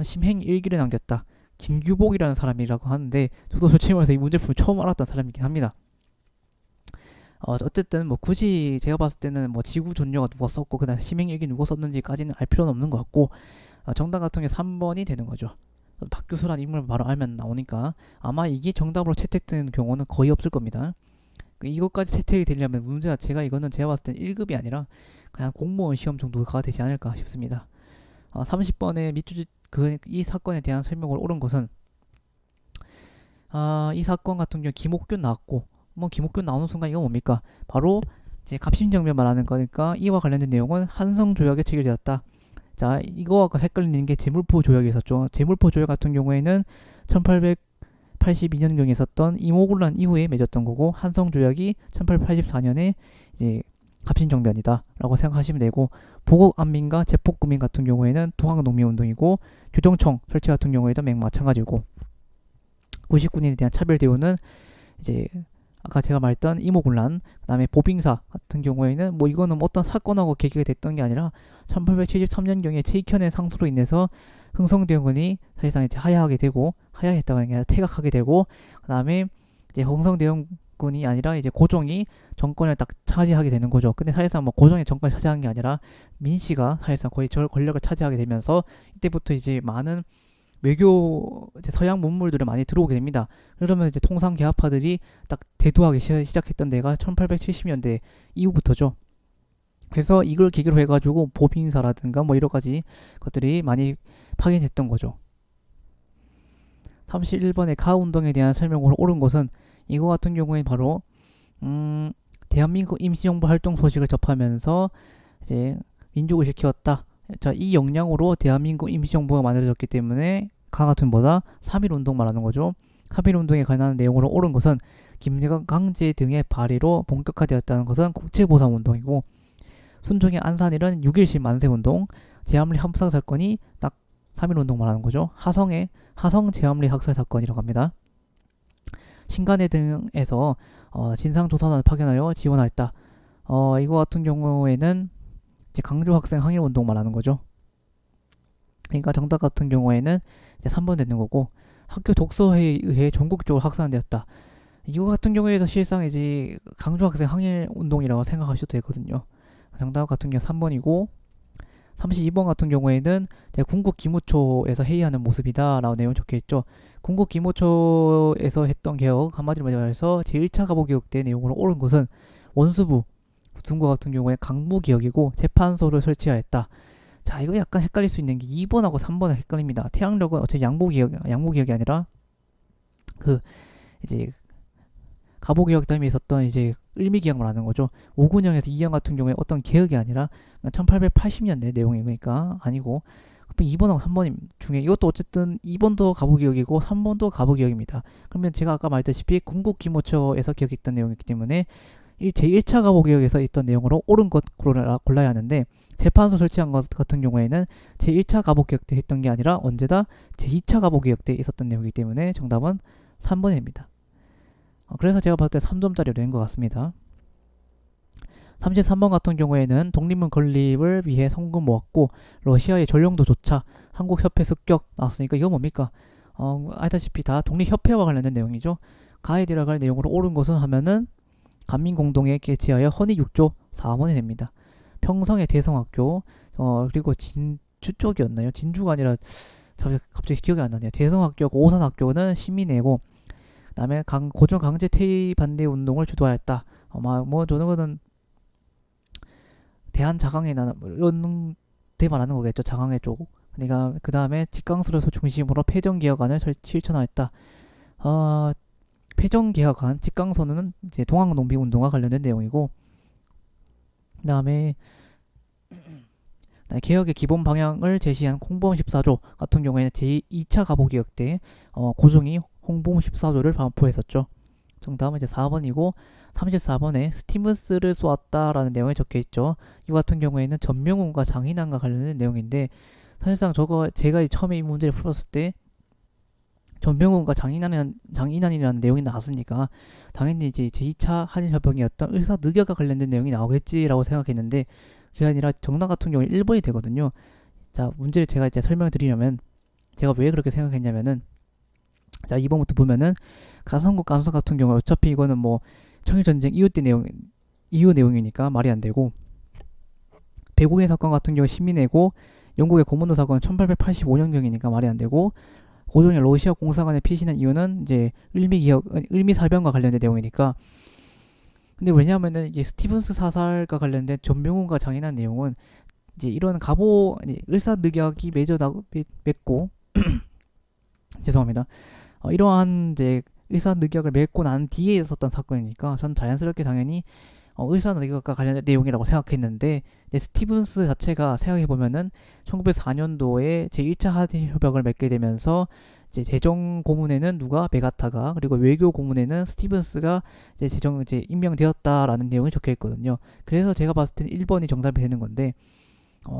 심행 일기를 남겼다. 김규복이라는 사람이라고 하는데 저도 솔직히 말해서 이 문제품을 처음 알았던 사람이긴 합니다. 어쨌든 뭐 굳이 제가 봤을 때는 뭐 지구 존여가 누가 썼고 그다음 심행일기 누가 썼는지까지는 알 필요는 없는 것 같고, 정답 같은 게 3번이 되는 거죠. 박규수란 인물을 바로 알면 나오니까 아마 이게 정답으로 채택되는 경우는 거의 없을 겁니다. 이것까지 채택이 되려면 문제 자체가 이거는 제가 봤을 땐 1급이 아니라 그냥 공무원 시험 정도가 되지 않을까 싶습니다. 30번에 이 사건에 대한 설명을 옳은 것은, 이 사건 같은 경우 김옥균 나왔고, 뭐 김옥균 나오는 순간 이거 뭡니까? 바로 이제 갑신정변 말하는 거니까 이와 관련된 내용은 한성조약에 체결되었다. 자, 이거와 헷갈리는 게 제물포 조약이 있었죠. 제물포 조약 같은 경우에는 1882년경에 있었던 이모군란 이후에 맺었던 거고, 한성조약이 1884년에 이제 갑신정변이다라고 생각하시면 되고, 보국안민과 제폭구민 같은 경우에는 동학농민운동이고, 규정청 설치 같은 경우에도 마찬가지고, 99년에 대한 차별 대우는 이제 아까 제가 말했던 이모군란, 그다음에 보빙사 같은 경우에는 뭐 이거는 어떤 사건하고 계기가 됐던 게 아니라 1873년경에 최익현의 상소로 인해서 흥성대원군이 사실상 이제 하야했다고 하는 게 아니라 퇴각하게 되고, 그다음에 이제 흥성대원군이 아니라 이제 고종이 정권을 딱 차지하게 되는 거죠. 근데 사실상 뭐 고종이 정권을 차지한 게 아니라 민씨가 사실상 거의 권력을 차지하게 되면서 이때부터 이제 많은 외교 이제 서양 문물들이 많이 들어오게 됩니다. 그러면 이제 통상 계합파들이 딱 대두하기 시작했던 데가 1870년대 이후부터죠. 그래서 이걸 계기로 해가지고 보빙사라든가 뭐 여러 가지 것들이 많이 파견됐던 거죠. 31번의 가운동에 대한 설명으로 옳은 것은, 이거 같은 경우에 바로 대한민국 임시정부 활동 소식을 접하면서 이제 민족을 지켰다. 자, 이 역량으로 대한민국 임시정부가 만들어졌기 때문에 가 같은 뭐다? 3.1운동 말하는 거죠. 3.1운동에 관한 내용으로 옳은 것은, 김강제 등의 발의로 본격화되었다는 것은 국제보상운동이고, 순종의 안산일은 6.1신 만세운동, 제암리 함사 사건이 딱 3.1운동 말하는 거죠. 하성 제암리 학살 사건이라고 합니다. 신간회 등에서 진상조사단을 파견하여 지원하였다. 이거 같은 경우에는 이제 강조 학생 항일 운동 말하는 거죠. 그러니까 정답 같은 경우에는 이제 3번 되는 거고, 학교 독서회에 의해 전국적으로 확산되었다. 이거 같은 경우에서 실상 이제 강조 학생 항일 운동이라고 생각하셔도 되거든요. 정답 같은 경우 3번이고, 32번 같은 경우에는 군국 기무초에서 회의하는 모습이다 라고 내용 적혀있죠. 군국 기무초에서 했던 개혁, 한마디로 말해서 제1차 가보개혁 때 내용으로 옳은 것은, 원수부 중국 같은 경우에 강부기역이고 재판소를 설치하였다. 자, 이거 약간 헷갈릴 수 있는 게 2번하고 3번은 헷갈립니다. 태양력은 어차피 양부기역이 아니라 그 이제 가보개혁 때문에 있었던 이제 을미기역 말하는 거죠. 오군영에서 이영 같은 경우에 어떤 개혁이 아니라 1880년대 내용이니까 아니고, 2번하고 3번 중에 이것도 어쨌든 2번도 가보기역이고 3번도 가보기역입니다. 그러면 제가 아까 말했다시피 군국기모처에서 기억했던 내용이기 때문에 제1차 가보기역에서 있던 내용으로 옳은 것 골라야 하는데, 재판소 설치한 것 같은 경우에는 제1차 가보기역 때 했던 게 아니라 언제다 제2차 가보기역 때 있었던 내용이기 때문에 정답은 3번입니다. 그래서 제가 봤을 때 3점짜리로 낸 것 같습니다. 33번 같은 경우에는 독립문 건립을 위해 성금 모았고 러시아의 전령도조차 한국협회 습격 나왔으니까 이거 뭡니까? 알다시피 다 독립협회와 관련된 내용이죠. 가에 들어갈 내용으로 옳은 것은 하면은 간민공동에 개최하여 헌의 6조 4원이 됩니다. 평성의 대성학교, 그리고 진주 쪽이었나요? 진주가 아니라 갑자기 기억이 안 나네요. 대성학교고 오산학교는 시민회고, 그다음에 고종 강제 퇴위 반대 운동을 주도하였다. 뭐 저는 거는 대한자강회나 이런 데 말하는 거겠죠. 자강회 쪽. 그러니까 그 다음에 직강수를 중심으로 폐정개혁안을 실천하였다. 폐정개혁안 직강서는 이제 동학농민운동과 관련된 내용이고, 그 다음에 개혁의 기본 방향을 제시한 홍범 14조 같은 경우에는 제2차 가보개혁 때 고종이 홍범 14조를 반포했었죠. 정답은 이제 4번이고, 34번에 스티무스를 쏘았다라는 내용이 적혀있죠. 이 같은 경우에는 전명훈과 장인환과 관련된 내용인데, 사실상 제가 처음에 이 문제를 풀었을 때 전병훈과 장인환이라는 내용이 나왔으니까 당연히 이제 제2차 한일협정이었던 을사늑약과 관련된 내용이 나오겠지라고 생각했는데 그게 아니라 정답 같은 경우에 1번이 되거든요. 자, 문제를 제가 이제 설명드리려면 제가 왜 그렇게 생각했냐면은 자, 2번부터 보면은 가성국 감사 같은 경우 어차피 이거는 뭐 청일전쟁 이후 내용이니까 말이 안 되고 배국의 사건 같은 경우 시민회고 영국의 고문도 사건은 1885년경이니까 말이 안 되고 고종의 러시아 공사관에 피신한 이유는 이제 을미사변과 관련된 내용이니까 근데 왜냐하면은 이게 스티븐스 사살과 관련된 전병훈과 장인한 내용은 이제 이런 을사늑약이 맺고 죄송합니다. 이러한 이제 을사늑약을 맺고 난 뒤에 있었던 사건이니까 전 자연스럽게 당연히 을사늑약과 관련된 내용이라고 생각했는데 스티븐스 자체가 생각해보면은 1904년도에 제1차 한일협약을 맺게 되면서 이제 재정 고문에는 누가 메가타가 그리고 외교 고문에는 스티븐스가 이제 임명되었다라는 내용이 적혀 있거든요. 그래서 제가 봤을 때는 1번이 정답이 되는 건데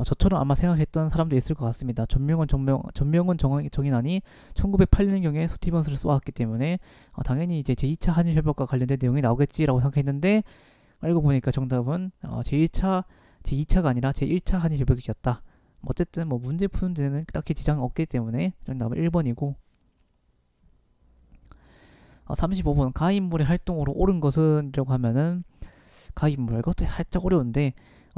저처럼 아마 생각했던 사람도 있을 것 같습니다. 전명은 정인환이 1908년경에 스티븐스를 쏘았기 때문에 당연히 이제 제2차 한일협약과 관련된 내용이 나오겠지라고 생각했는데 알고 보니까 정답은 제2차가 아니라 제1차 한일협약이었다. 어쨌든 뭐 문제 푸는 데는 딱히 지장은 없기 때문에 정답은 1번이고 35번 가인물의 활동으로 옳은 것은 이라고 하면은 가인물 이것도 살짝 어려운데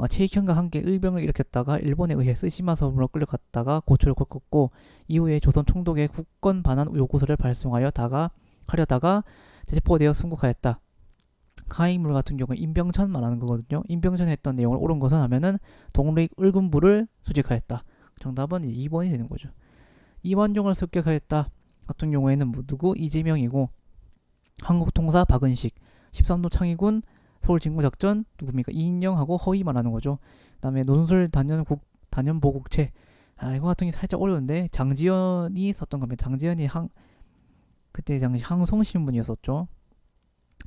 최익현과 함께 의병을 일으켰다가 일본에 의해 쓰시마섬으로 끌려갔다가 고초를 겪었고 이후에 조선 총독의 국권 반환 요구서를 발송하려다가 체포되어 순국하였다. 가인물 같은 경우는 임병천 말하는 거거든요. 임병천이 했던 내용을 옳은 것은 하면은 동rik 을군부를 수직하였다. 정답은 2번이 되는 거죠. 이완용을 습격하였다 같은 경우에는 누구? 이재명이고 한국통사 박은식 13도 창의군 서울 진구작전 누굽니까? 이인영하고 허위 말하는 거죠. 그 다음에 논술 단연보국체 이거 같은 게 살짝 어려운데 장지연이 썼던 겁니다. 장지연이 그때 당시 항송신문이었었죠.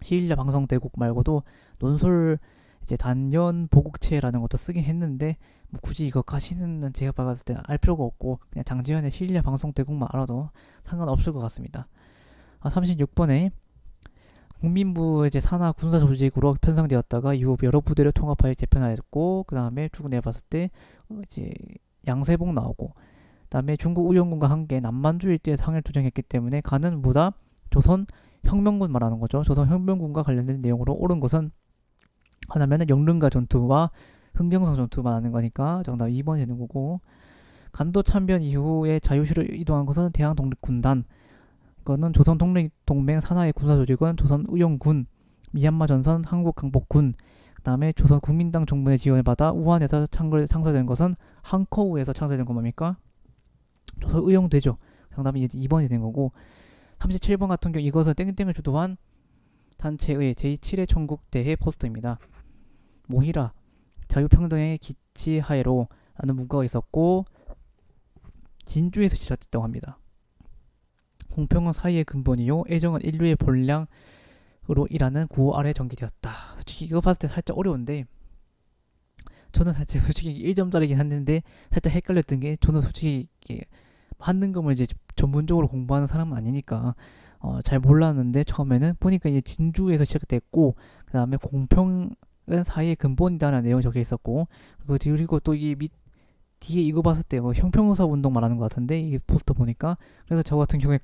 시일야 방송대국 말고도 논술 이제 단연보국체라는 것도 쓰긴 했는데 뭐 굳이 이거 가시는 제가 봤을 때 알 필요가 없고 그냥 장지연의 시일야 방송대국만 알아도 상관없을 것 같습니다. 36번에 국민부 이제 산하 군사 조직으로 편성되었다가 이후 여러 부대를 통합하여 재편하였고 그 다음에 추gun해 봤을 때 이제 양세복 나오고 그 다음에 중국 우영군과 함께 남만주 일대에 상해를 투쟁했기 때문에 가는 보다 조선 혁명군 말하는 거죠. 조선 혁명군과 관련된 내용으로 옳은 것은 하나면은 영릉가 전투와 흥경성 전투 말하는 거니까 정답 2번이 되는 거고 간도 참변 이후에 자유시로 이동한 것은 대한 독립군단 이거는 조선 독립동맹 산하의 군사 조직은 조선 의용군, 미얀마 전선 한국강복군, 그 다음에 조선 국민당 정부의 지원을 받아 우한에서 창설된 것은 항커우에서 창설된 거 뭡니까? 조선 의용되죠. 정답이 2번이 된 거고 37번 같은 경우 이것은 땡땡을 주도한 단체의 제7회 전국대회 포스터입니다. 모히라 자유평등의 기치하에로 라는 문구가 있었고 진주에서 시작됐다고 합니다. 공평은 사이의 근본이요 애정은 인류의 본량으로 일하는 구호 아래 전개되었다. 솔직히 이거 봤을 때 살짝 어려운데 저는 사실 솔직히 1점짜리긴 했는데 살짝 헷갈렸던 게 저는 솔직히 한능검을 이제 전문적으로 공부하는 사람은 아니니까 잘 몰랐는데 처음에는 보니까 이제 진주에서 시작됐고 그 다음에 공평은 사이의 근본이다라는 내용이 적혀 있었고 그리고 또 이 뒤에 이거 봤을 때 형평사 운동 말하는 것 같은데 이게 포스터 보니까 그래서 저 같은 경우에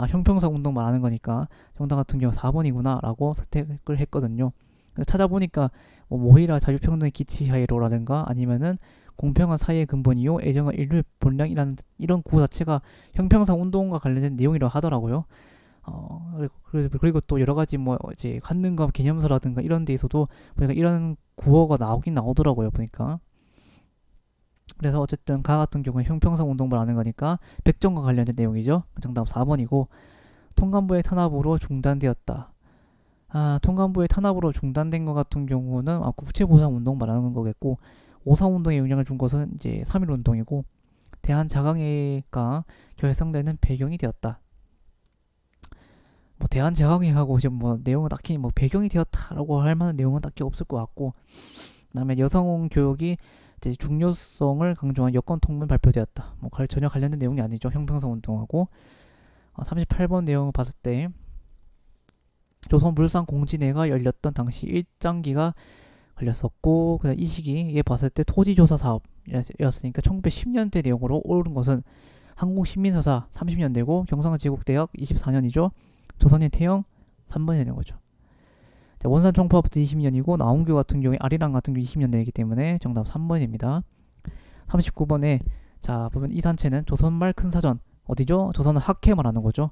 형평사 운동 말하는 거니까 정답 같은 경우 4번이구나 라고 선택을 했거든요. 그래서 찾아보니까 뭐 모히라 자유평등의 기치하에로라든가 아니면은 공평한 사회의 근본이요 애정은 인류의 본량이라는 이런 구호 자체가 형평사 운동과 관련된 내용이라고 하더라고요. 그리고 또 여러 가지 뭐 이제 한능검 기념서라든가 이런 데에서도 보니까 이런 구호가 나오긴 나오더라고요 보니까. 그래서 어쨌든 가 같은 경우는 형평성 운동을 하는 거니까 백정과 관련된 내용이죠. 정답 4번이고 통감부의 탄압으로 중단되었다. 통감부의 탄압으로 중단된 것 같은 경우는 국채보상 운동 말하는 거겠고 5.3 운동에 영향을 준 것은 이제 3.1 운동이고 대한자강회가 결성되는 배경이 되었다. 뭐 대한자강회하고 지금 뭐 내용은 딱히 뭐 배경이 되었다라고 할 만한 내용은 딱히 없을 것 같고 그다음에 여성 교육이 이제 중요성을 강조한 여권 통문 발표되었다. 뭐 전혀 관련된 내용이 아니죠. 형평성 운동하고 38번 내용을 봤을 때 조선물산공진회가 열렸던 당시 일장기가 걸렸었고, 그다음 이 시기에 봤을 때 토지조사 사업이었으니까 1910년대 내용으로 옳은 것은 한국신민서사 30년대고 경상제국대학 24년이죠. 조선인 태영 3번이 되는 거죠. 자, 원산청파부터 20년이고 나온교 같은 경우에 아리랑 같은 경우 20년대이기 때문에 정답 3번입니다. 39번에 자 보면 이 산체는 조선말 큰사전 어디죠? 조선은 학회 말하는 거죠.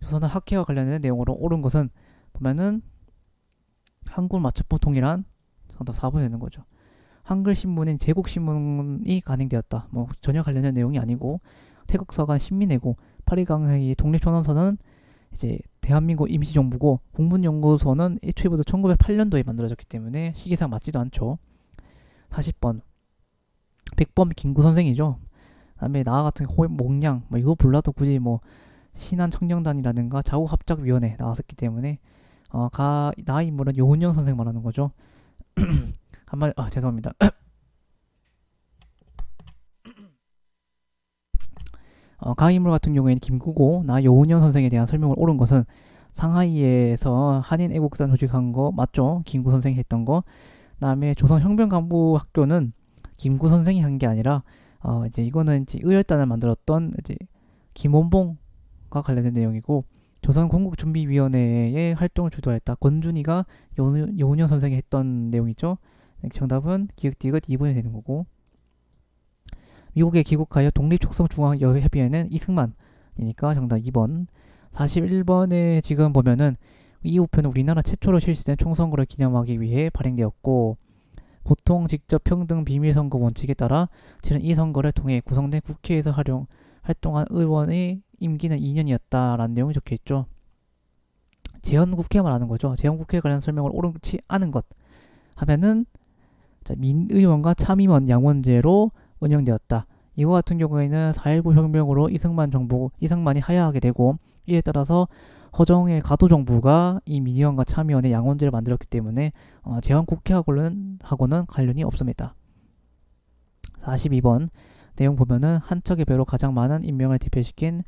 조선은 학회와 관련된 내용으로 옳은 것은 보면은 한글 마첩부 통일한 정답 4번이 되는 거죠. 한글 신문인 제국신문이 간행되었다. 뭐 전혀 관련된 내용이 아니고 태극서간 신민회고 파리강의 독립선언서는 이제 대한민국 임시정부고 국문연구소는 애초에부터 1908년도에 만들어졌기 때문에 시기상 맞지도 않죠. 40번 백범 김구 선생이죠. 그다음에 나와 같은 목량 뭐 이거 몰라도 굳이 뭐 신한청년단이라든가 자우합작위원회 나왔었기 때문에 나 인물은 요은영 선생 말하는 거죠. 한번 죄송합니다. 가 인물 같은 경우에는 김구고 나 요은영 선생에 대한 설명을 옳은 것은 상하이에서 한인 애국단 조직한 거 맞죠? 김구 선생이 했던 거. 그다음에 조선혁명간부학교는 김구 선생이 한 게 아니라 이제 이거는 이제 의열단을 만들었던 이제 김원봉과 관련된 내용이고 조선건국준비위원회의 활동을 주도했다. 권준이가 요은영 선생이 했던 내용이죠. 정답은 기획디귿 2번이 되는 거고 미국에 귀국하여 독립촉성중앙협의회는 이승만이니까 정답 2번. 41번에 지금 보면은 이 우표는 우리나라 최초로 실시된 총선거를 기념하기 위해 발행되었고 보통 직접 평등 비밀선거 원칙에 따라 실은 이 선거를 통해 구성된 국회에서 활동한 의원의 임기는 2년이었다라는 내용이 적혀있죠. 재헌국회 말하는 거죠. 재헌국회 관련 설명을 옳지 않은 것 하면은 민의원과 참의원 양원제로 운영되었다. 이거 같은 경우에는 4.19 혁명으로 이승만이 하야하게 되고 이에 따라서 허정의 가도정부가 이 민의원과 참의원의 양원제를 만들었기 때문에 재헌국회하고는 관련이 없습니다. 42번 내용 보면은 한척의 배로 가장 많은 인명을 대표시킨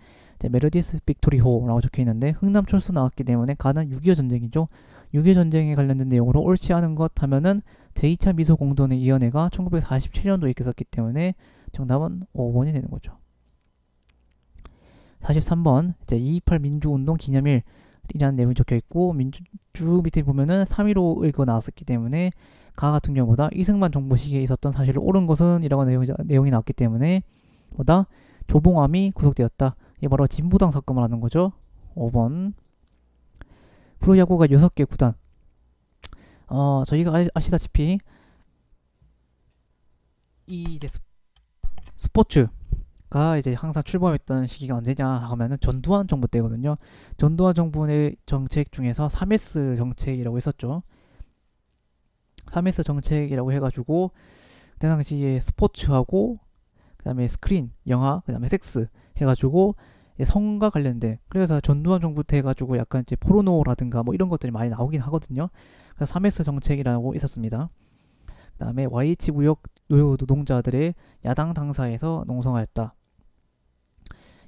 메르디스 빅토리호라고 적혀있는데 흥남철수 나왔기 때문에 가는 6.25 전쟁이죠. 6.25 전쟁에 관련된 내용으로 옳지 않은 것 하면은 제2차 미소공동위원회가 1947년도에 있었기 때문에 정답은 5번이 되는 거죠. 43번 이제 2.28 민주운동 기념일이라는 내용이 적혀있고 민주 밑에 보면은 3.15 이거 나왔었기 때문에 가 같은 경우보다 이승만 정부 시기에 있었던 사실을 옳은 것은 이라고 내용이 나왔기 때문에 보다 조봉암이 구속되었다. 이게 바로 진보당 사건을 하는 거죠. 5번. 프로야구가 6개 구단. 저희가 아시다시피 이 이제 스포츠가 이제 항상 출범했던 시기가 언제냐 하면은 전두환 정부 때거든요. 전두환 정부의 정책 중에서 3S 정책이라고 있었죠. 3S 정책이라고 해가지고 그 당시에 스포츠하고 그다음에 스크린, 영화, 그다음에 섹스 해가지고 성과 관련된 그래서 전두환 정부 때 해가지고 약간 이제 포르노라든가 뭐 이런 것들이 많이 나오긴 하거든요. 그래서 3S 정책이라고 있었습니다. 그다음에 YH 무역 노조 노동자들의 야당 당사에서 농성하였다.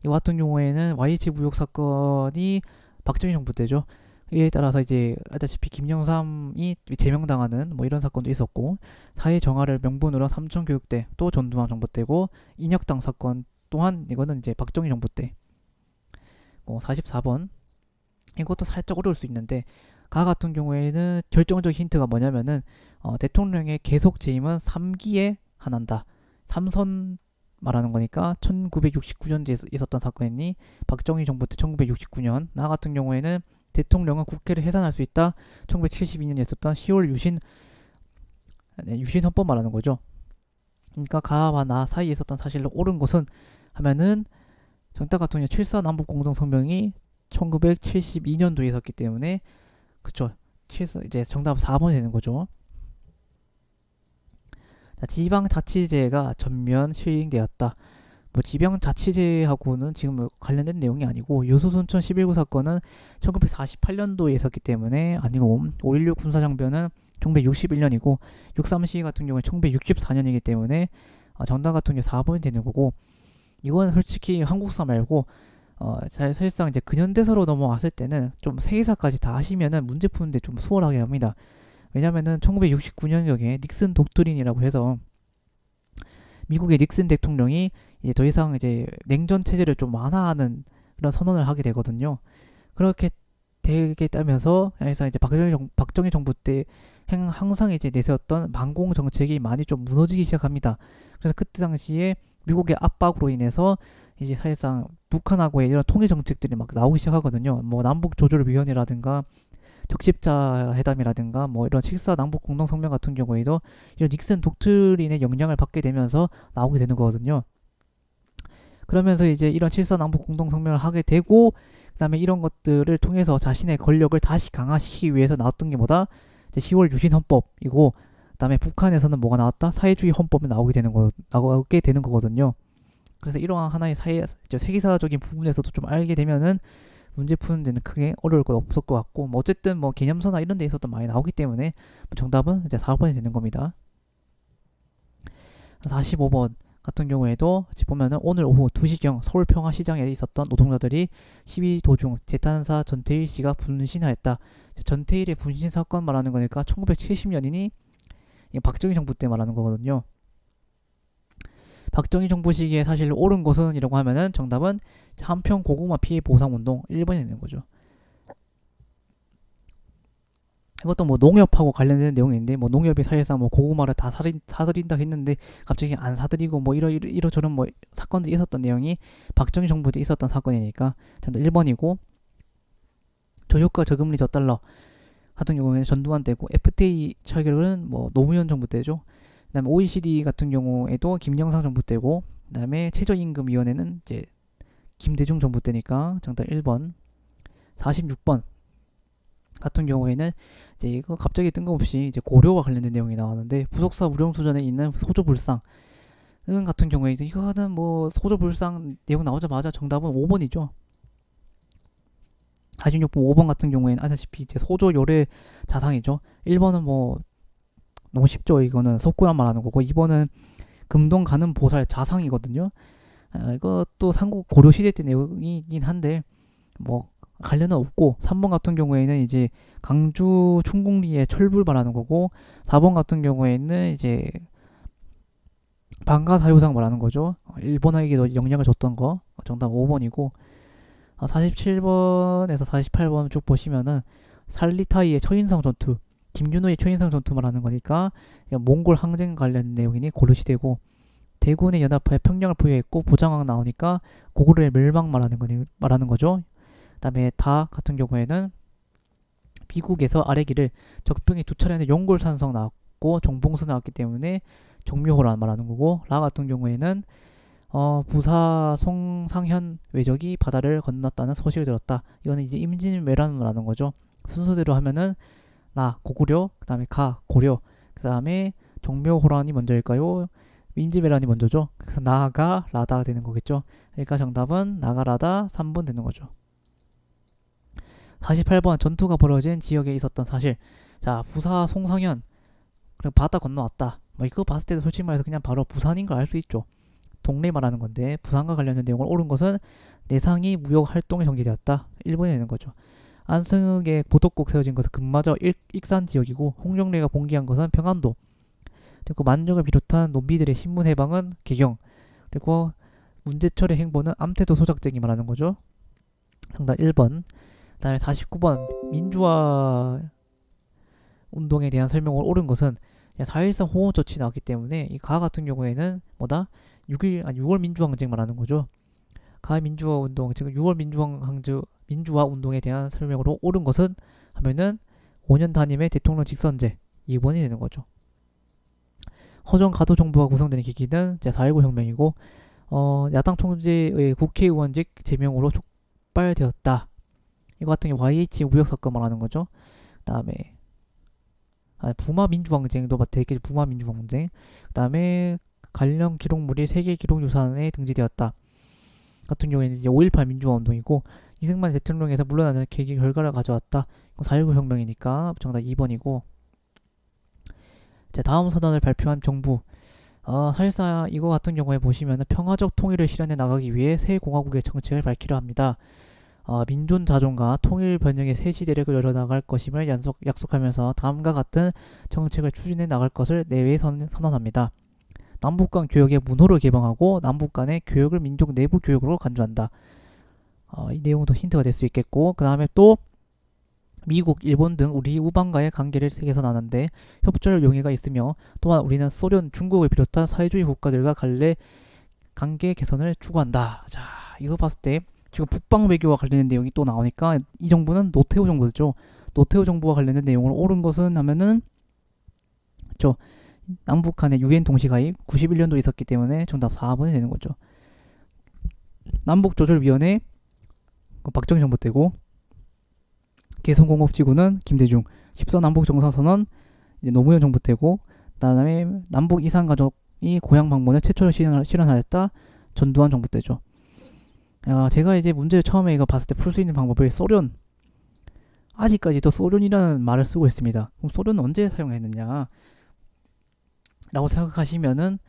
이 같은 경우에는 YH 무역 사건이 박정희 정부 때죠. 이에 따라서 이제 알다시피 김영삼이 제명당하는 뭐 이런 사건도 있었고 사회 정화를 명분으로 삼천교육대 또 전두환 정부 때고 인혁당 사건 또한 이거는 이제 박정희 정부 때. 뭐 44번 이것도 살짝 어려울 수 있는데 가 같은 경우에는 결정적 힌트가 뭐냐면은 대통령의 계속 재임은 3기에 한한다. 3선 말하는 거니까 1969년도에 있었던 사건이니 박정희 정부 때 1969년 나 같은 경우에는 대통령은 국회를 해산할 수 있다. 1972년에 있었던 10월 유신 헌법 말하는 거죠. 그러니까 가와 나 사이에 있었던 사실로 옳은 것은 하면은 정딱 같은 경우 7사 남북 공동 성명이 1972년도에 있었기 때문에 그쵸. 7사 이제 정답 4번이 되는 거죠. 자, 지방자치제가 전면 시행되었다. 뭐 지방자치제하고는 지금 뭐 관련된 내용이 아니고 요소순천 11구 사건은 1948년도에 있었기 때문에 아니고 5.16 군사장변은 1961년이고 6.3 시위 같은 경우는 1964년이기 때문에 정답 같은 경우 4번이 되는 거고 이건 솔직히 한국사 말고 사실상 이제 근현대사로 넘어왔을 때는 좀 세계사까지 다 하시면은 문제 푸는데 좀 수월하게 합니다. 왜냐면은 1969년경에 닉슨 독트린이라고 해서 미국의 닉슨 대통령이 이제 더 이상 이제 냉전 체제를 좀 완화하는 그런 선언을 하게 되거든요. 그렇게 되겠다면서 해서 이제 박정희 정부 때 항상 이제 내세웠던 반공 정책이 많이 좀 무너지기 시작합니다. 그래서 그때 당시에 미국의 압박으로 인해서 이제 사실상 북한하고의 이런 통일 정책들이 막 나오기 시작하거든요. 뭐 남북조절위원회라든가 적십자 회담이라든가 뭐 이런 7사 남북 공동성명 같은 경우에도 이런 닉슨 독트린의 영향을 받게 되면서 나오게 되는 거거든요. 그러면서 이제 이런 7사 남북 공동성명을 하게 되고 그다음에 이런 것들을 통해서 자신의 권력을 다시 강화시키기 위해서 나왔던 게 뭐다? 이제 10월 유신 헌법이고 그다음에 북한에서는 뭐가 나왔다? 사회주의 헌법이 나오게 되는 거거든요. 그래서 이러한 하나의 세계사적인 부분에서도 좀 알게 되면은 문제 푸는 데는 크게 어려울 것 없을 것 같고 뭐 어쨌든 뭐 개념서나 이런 데 있어도 많이 나오기 때문에 정답은 이제 4번이 되는 겁니다. 45번 같은 경우에도 보면은 오늘 오후 2시경 서울 평화시장에 있었던 노동자들이 시위 도중 재탄사 전태일 씨가 분신하였다. 전태일의 분신 사건 말하는 거니까 1970년이니 박정희 정부 때 말하는 거거든요. 박정희 정부 시기에 사실 옳은 것은 이라고 하면은 정답은 한평 고구마 피해 보상 운동 1번이 되는 거죠. 이것도 뭐 농협하고 관련된 내용인데 뭐 농협이 사실상 뭐 고구마를 다 사들인다 했는데 갑자기 안 사들이고 뭐 이러저런 뭐 사건들이 있었던 내용이 박정희 정부 때 있었던 사건이니까 정답 1번이고 저효과 저금리 저달러 같은 경우에는 전두환 때고 FTA 체결은 뭐 노무현 정부 때죠. 그다음에 OECD 같은 경우에도 김영삼 정부 때고 그다음에 최저임금위원회는 이제 김대중 정부 때니까 정답 1번. 46번 같은 경우에는 이제 이거 갑자기 뜬금없이 이제 고려와 관련된 내용이 나왔는데 부속사 우령수전에 있는 소조불상 같은 경우에 이거는 뭐 소조불상 내용 나오자마자 정답은 5번이죠. 46번 5번 같은 경우에는 아시다시피 이제 소조 요래 자상이죠. 1번은 뭐 너무 쉽죠. 이거는 석고란 말하는 거고 2번은 금동 가는 보살 자상이거든요. 이것도 삼국 고려 시대 때 내용이긴 한데 뭐 관련은 없고 3번 같은 경우에는 이제 강주 충국리의 철불 말하는 거고 4번 같은 경우에는 이제 방가사유상 말하는 거죠. 일본에게도 영향을 줬던 거 정답 5번이고 47번에서 48번 쭉 보시면은 살리타이의 처인성 전투 김윤호의 처인성 전투 말하는 거니까 몽골 항쟁 관련 내용이니 고려시대고 대군의 연합하에 평양을 포위했고 보장왕 나오니까 고구려의 멸망 말하는 거죠. 그다음에 다 같은 경우에는 비국에서 아래기를 적병이 두 차례는 용골산성 나왔고 정봉수 나왔기 때문에 정묘호란 말하는 거고 라 같은 경우에는 부사 송상현 외적이 바다를 건넜다는 소식을 들었다. 이거는 이제 임진왜란 말하는 거죠. 순서대로 하면은 라 고구려 그다음에 가 고려 그다음에 정묘호란이 먼저일까요? 임진왜란이 먼저죠. 나가 라다가 되는 거겠죠. 그러니까 정답은 나가라다 3번 되는 거죠. 48번 전투가 벌어진 지역에 있었던 사실. 자 부사 송상현 그리고 바다 건너왔다. 뭐 이거 봤을 때도 솔직히 말해서 그냥 바로 부산인 걸 알 수 있죠. 동네 말하는 건데 부산과 관련된 내용을 옳은 것은 내상이 무역 활동에 정지되었다. 1번이 되는 거죠. 안승의 보도국 세워진 것은 금마저 익산 지역이고 홍정래가 봉기한 것은 평안도 그리고 만정을 비롯한 농비들의 신문 해방은 개경 그리고 문제철의 행보는 암태도 소작쟁이 말하는 거죠. 정답 1번. 그 다음에 49번 민주화 운동에 대한 설명을 옳은 것은 4.13 호원 조치 나왔기 때문에 이 가 같은 경우에는 뭐다? 6월 민주항쟁 말하는 거죠. 가 민주화 운동 지금 6월 민주화 운동에 대한 설명으로 옳은 것은 하면은 5년 단임의 대통령 직선제 2번이 되는 거죠. 허정 가도 정부가 구성되는 계기는 4.19 혁명이고 야당 총재의 국회의원직 제명으로 촉발되었다. 이거 같은 게 YH 무역 사건 말하는 거죠. 그다음에 부마 민주항쟁도 되게 부마 민주항쟁. 그다음에 관련 기록물이 세계 기록유산에 등재되었다. 같은 경우에는 이제 5.18 민주화 운동이고 이승만 대통령에서 물러나는 계기 결과를 가져왔다. 4.19 혁명이니까 정답 2번이고. 자 다음 선언을 발표한 정부 사실상 이거 같은 경우에 보시면 평화적 통일을 실현해 나가기 위해 새 공화국의 정책을 밝히려 합니다. 민족 자존과 통일 번영의 새 시대를 열어나갈 것임을 약속하면서 다음과 같은 정책을 추진해 나갈 것을 내외에 선언합니다. 남북 간 교역의 문호를 개방하고 남북 간의 교역을 민족 내부 교역으로 간주한다. 이 내용도 힌트가 될 수 있겠고, 그 다음에 또 미국, 일본 등 우리 우방과의 관계를 개선하는데 협조할 용의가 있으며, 또한 우리는 소련, 중국을 비롯한 사회주의 국가들과 관계 개선을 추구한다. 자, 이거 봤을 때 지금 북방 외교와 관련된 내용이 또 나오니까 이 정부는 노태우 정부죠. 노태우 정부와 관련된 내용을 옳은 것은 하면은 저 남북 간의 유엔 동시가입 91년도 있었기 때문에 정답 4번이 되는 거죠. 남북조절위원회 박정희 정부 때고, 개성공업지구는 김대중, 14남북 정상선언 이제 노무현 정부 때고, 그다음에 남북 이산가족이 고향 방문을 최초로 실현하였다 전두환 정부 때죠. 제가 이제 문제를 처음에 이거 봤을 때 풀 수 있는 방법을 소련, 아직까지도 소련이라는 말을 쓰고 있습니다. 그럼 소련은 언제 사용했느냐 라고 생각하시면은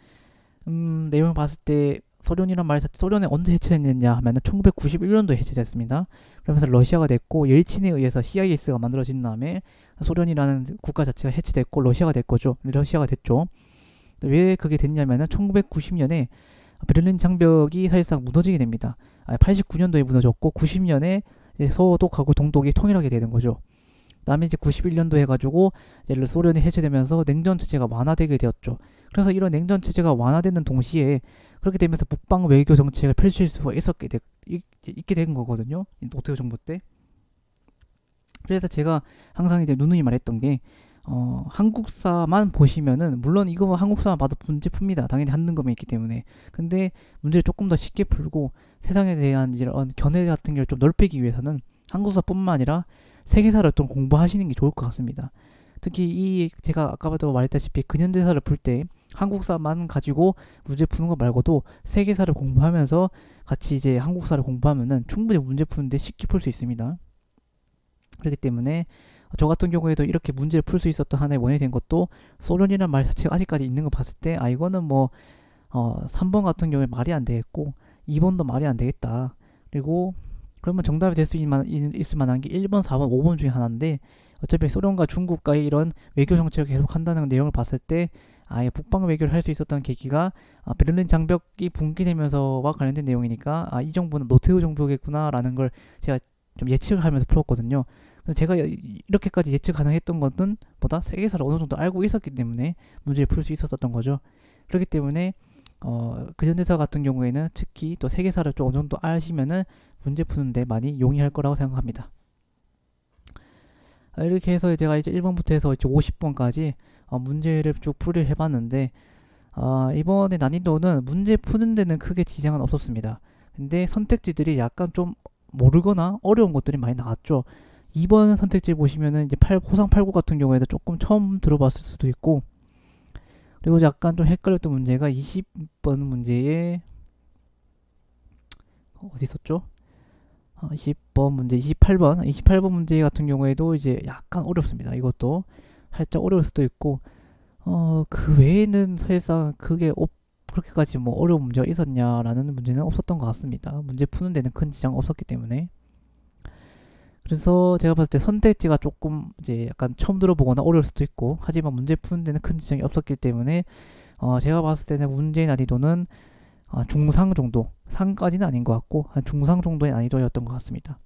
내용을 봤을 때 소련이란 말 자체, 소련에 언제 해체했느냐 하면은 1991년도에 해체됐습니다. 그러면서 러시아가 됐고, 옐친에 의해서 CIS가 만들어진 다음에 소련이라는 국가 자체가 해체됐고 러시아가 됐거죠. 러시아가 됐죠. 왜 그게 됐냐면은 1990년에 베를린 장벽이 사실상 무너지게 됩니다. 89년도에 무너졌고 90년에 서독하고 동독이 통일하게 되는 거죠. 그다음에 이제 91년도 해가지고 이제 소련이 해체되면서 냉전 체제가 완화되게 되었죠. 그래서 이런 냉전 체제가 완화되는 동시에 그렇게 되면서 북방 외교 정책을 펼칠 수가 있게 된 거거든요. 노태우 정부 때. 그래서 제가 항상 이제 누누이 말했던 게 한국사만 보시면은, 물론 이거 한국사만 봐도 문제 풉니다. 당연히 한능검에 있기 때문에. 근데 문제를 조금 더 쉽게 풀고 세상에 대한 이런 견해 같은 걸 좀 넓히기 위해서는 한국사뿐만 아니라 세계사를 좀 공부하시는 게 좋을 것 같습니다. 특히 제가 아까도 말했다시피 근현대사를 풀 때 한국사만 가지고 문제 푸는 거 말고도 세계사를 공부하면서 같이 이제 한국사를 공부하면은 충분히 문제 푸는데 쉽게 풀 수 있습니다. 그렇기 때문에 저 같은 경우에도 이렇게 문제를 풀 수 있었던 하나의 원인이 된 것도 소련이라는 말 자체가 아직까지 있는 거 봤을 때 이거는 뭐 3번 같은 경우에 말이 안 되겠고 2번도 말이 안 되겠다. 그리고 그러면 정답이 될 수 있을 만한 게 1번, 4번, 5번 중에 하나인데, 어차피 소련과 중국과의 이런 외교 정책을 계속 한다는 내용을 봤을 때 아예 북방 외교를 할 수 있었던 계기가 베를린 장벽이 붕괴되면서와 관련된 내용이니까 이 정부는 노태우 정부겠구나라는 걸 제가 좀 예측을 하면서 풀었거든요. 제가 이렇게까지 예측 가능했던 것은 보다 세계사를 어느 정도 알고 있었기 때문에 문제를 풀 수 있었던 거죠. 그렇기 때문에 근현대사 같은 경우에는 특히 또 세계사를 좀 어느 정도 아시면은 문제 푸는데 많이 용이할 거라고 생각합니다. 이렇게 해서 제가 이제 1번부터 해서 이제 50번까지 문제를 쭉 풀이를 해봤는데, 이번에 난이도는 문제 푸는 데는 크게 지장은 없었습니다. 근데 선택지들이 약간 좀 모르거나 어려운 것들이 많이 나왔죠. 2번 선택지 보시면은 이제 호상 8구 같은 경우에도 조금 처음 들어봤을 수도 있고, 그리고 약간 좀 헷갈렸던 문제가 20번 문제에 어디 있었죠? 20번 문제, 28번 문제 같은 경우에도 이제 약간 어렵습니다. 이것도 살짝 어려울 수도 있고, 그 외에는 사실상 그렇게까지 뭐 어려운 문제가 있었냐라는 문제는 없었던 것 같습니다. 문제 푸는 데는 큰 지장 없었기 때문에. 그래서 제가 봤을 때 선택지가 조금 이제 약간 처음 들어보거나 어려울 수도 있고, 하지만 문제 푸는 데는 큰 지장이 없었기 때문에 제가 봤을 때는 문제의 난이도는 중상 정도, 상까지는 아닌 것 같고 한 중상 정도의 난이도였던 것 같습니다.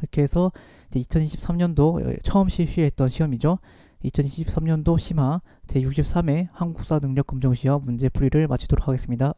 이렇게 해서 이제 2023년도 처음 실시했던 시험이죠. 2023년도 심화 제63회 한국사 능력 검정 시험 문제 풀이를 마치도록 하겠습니다.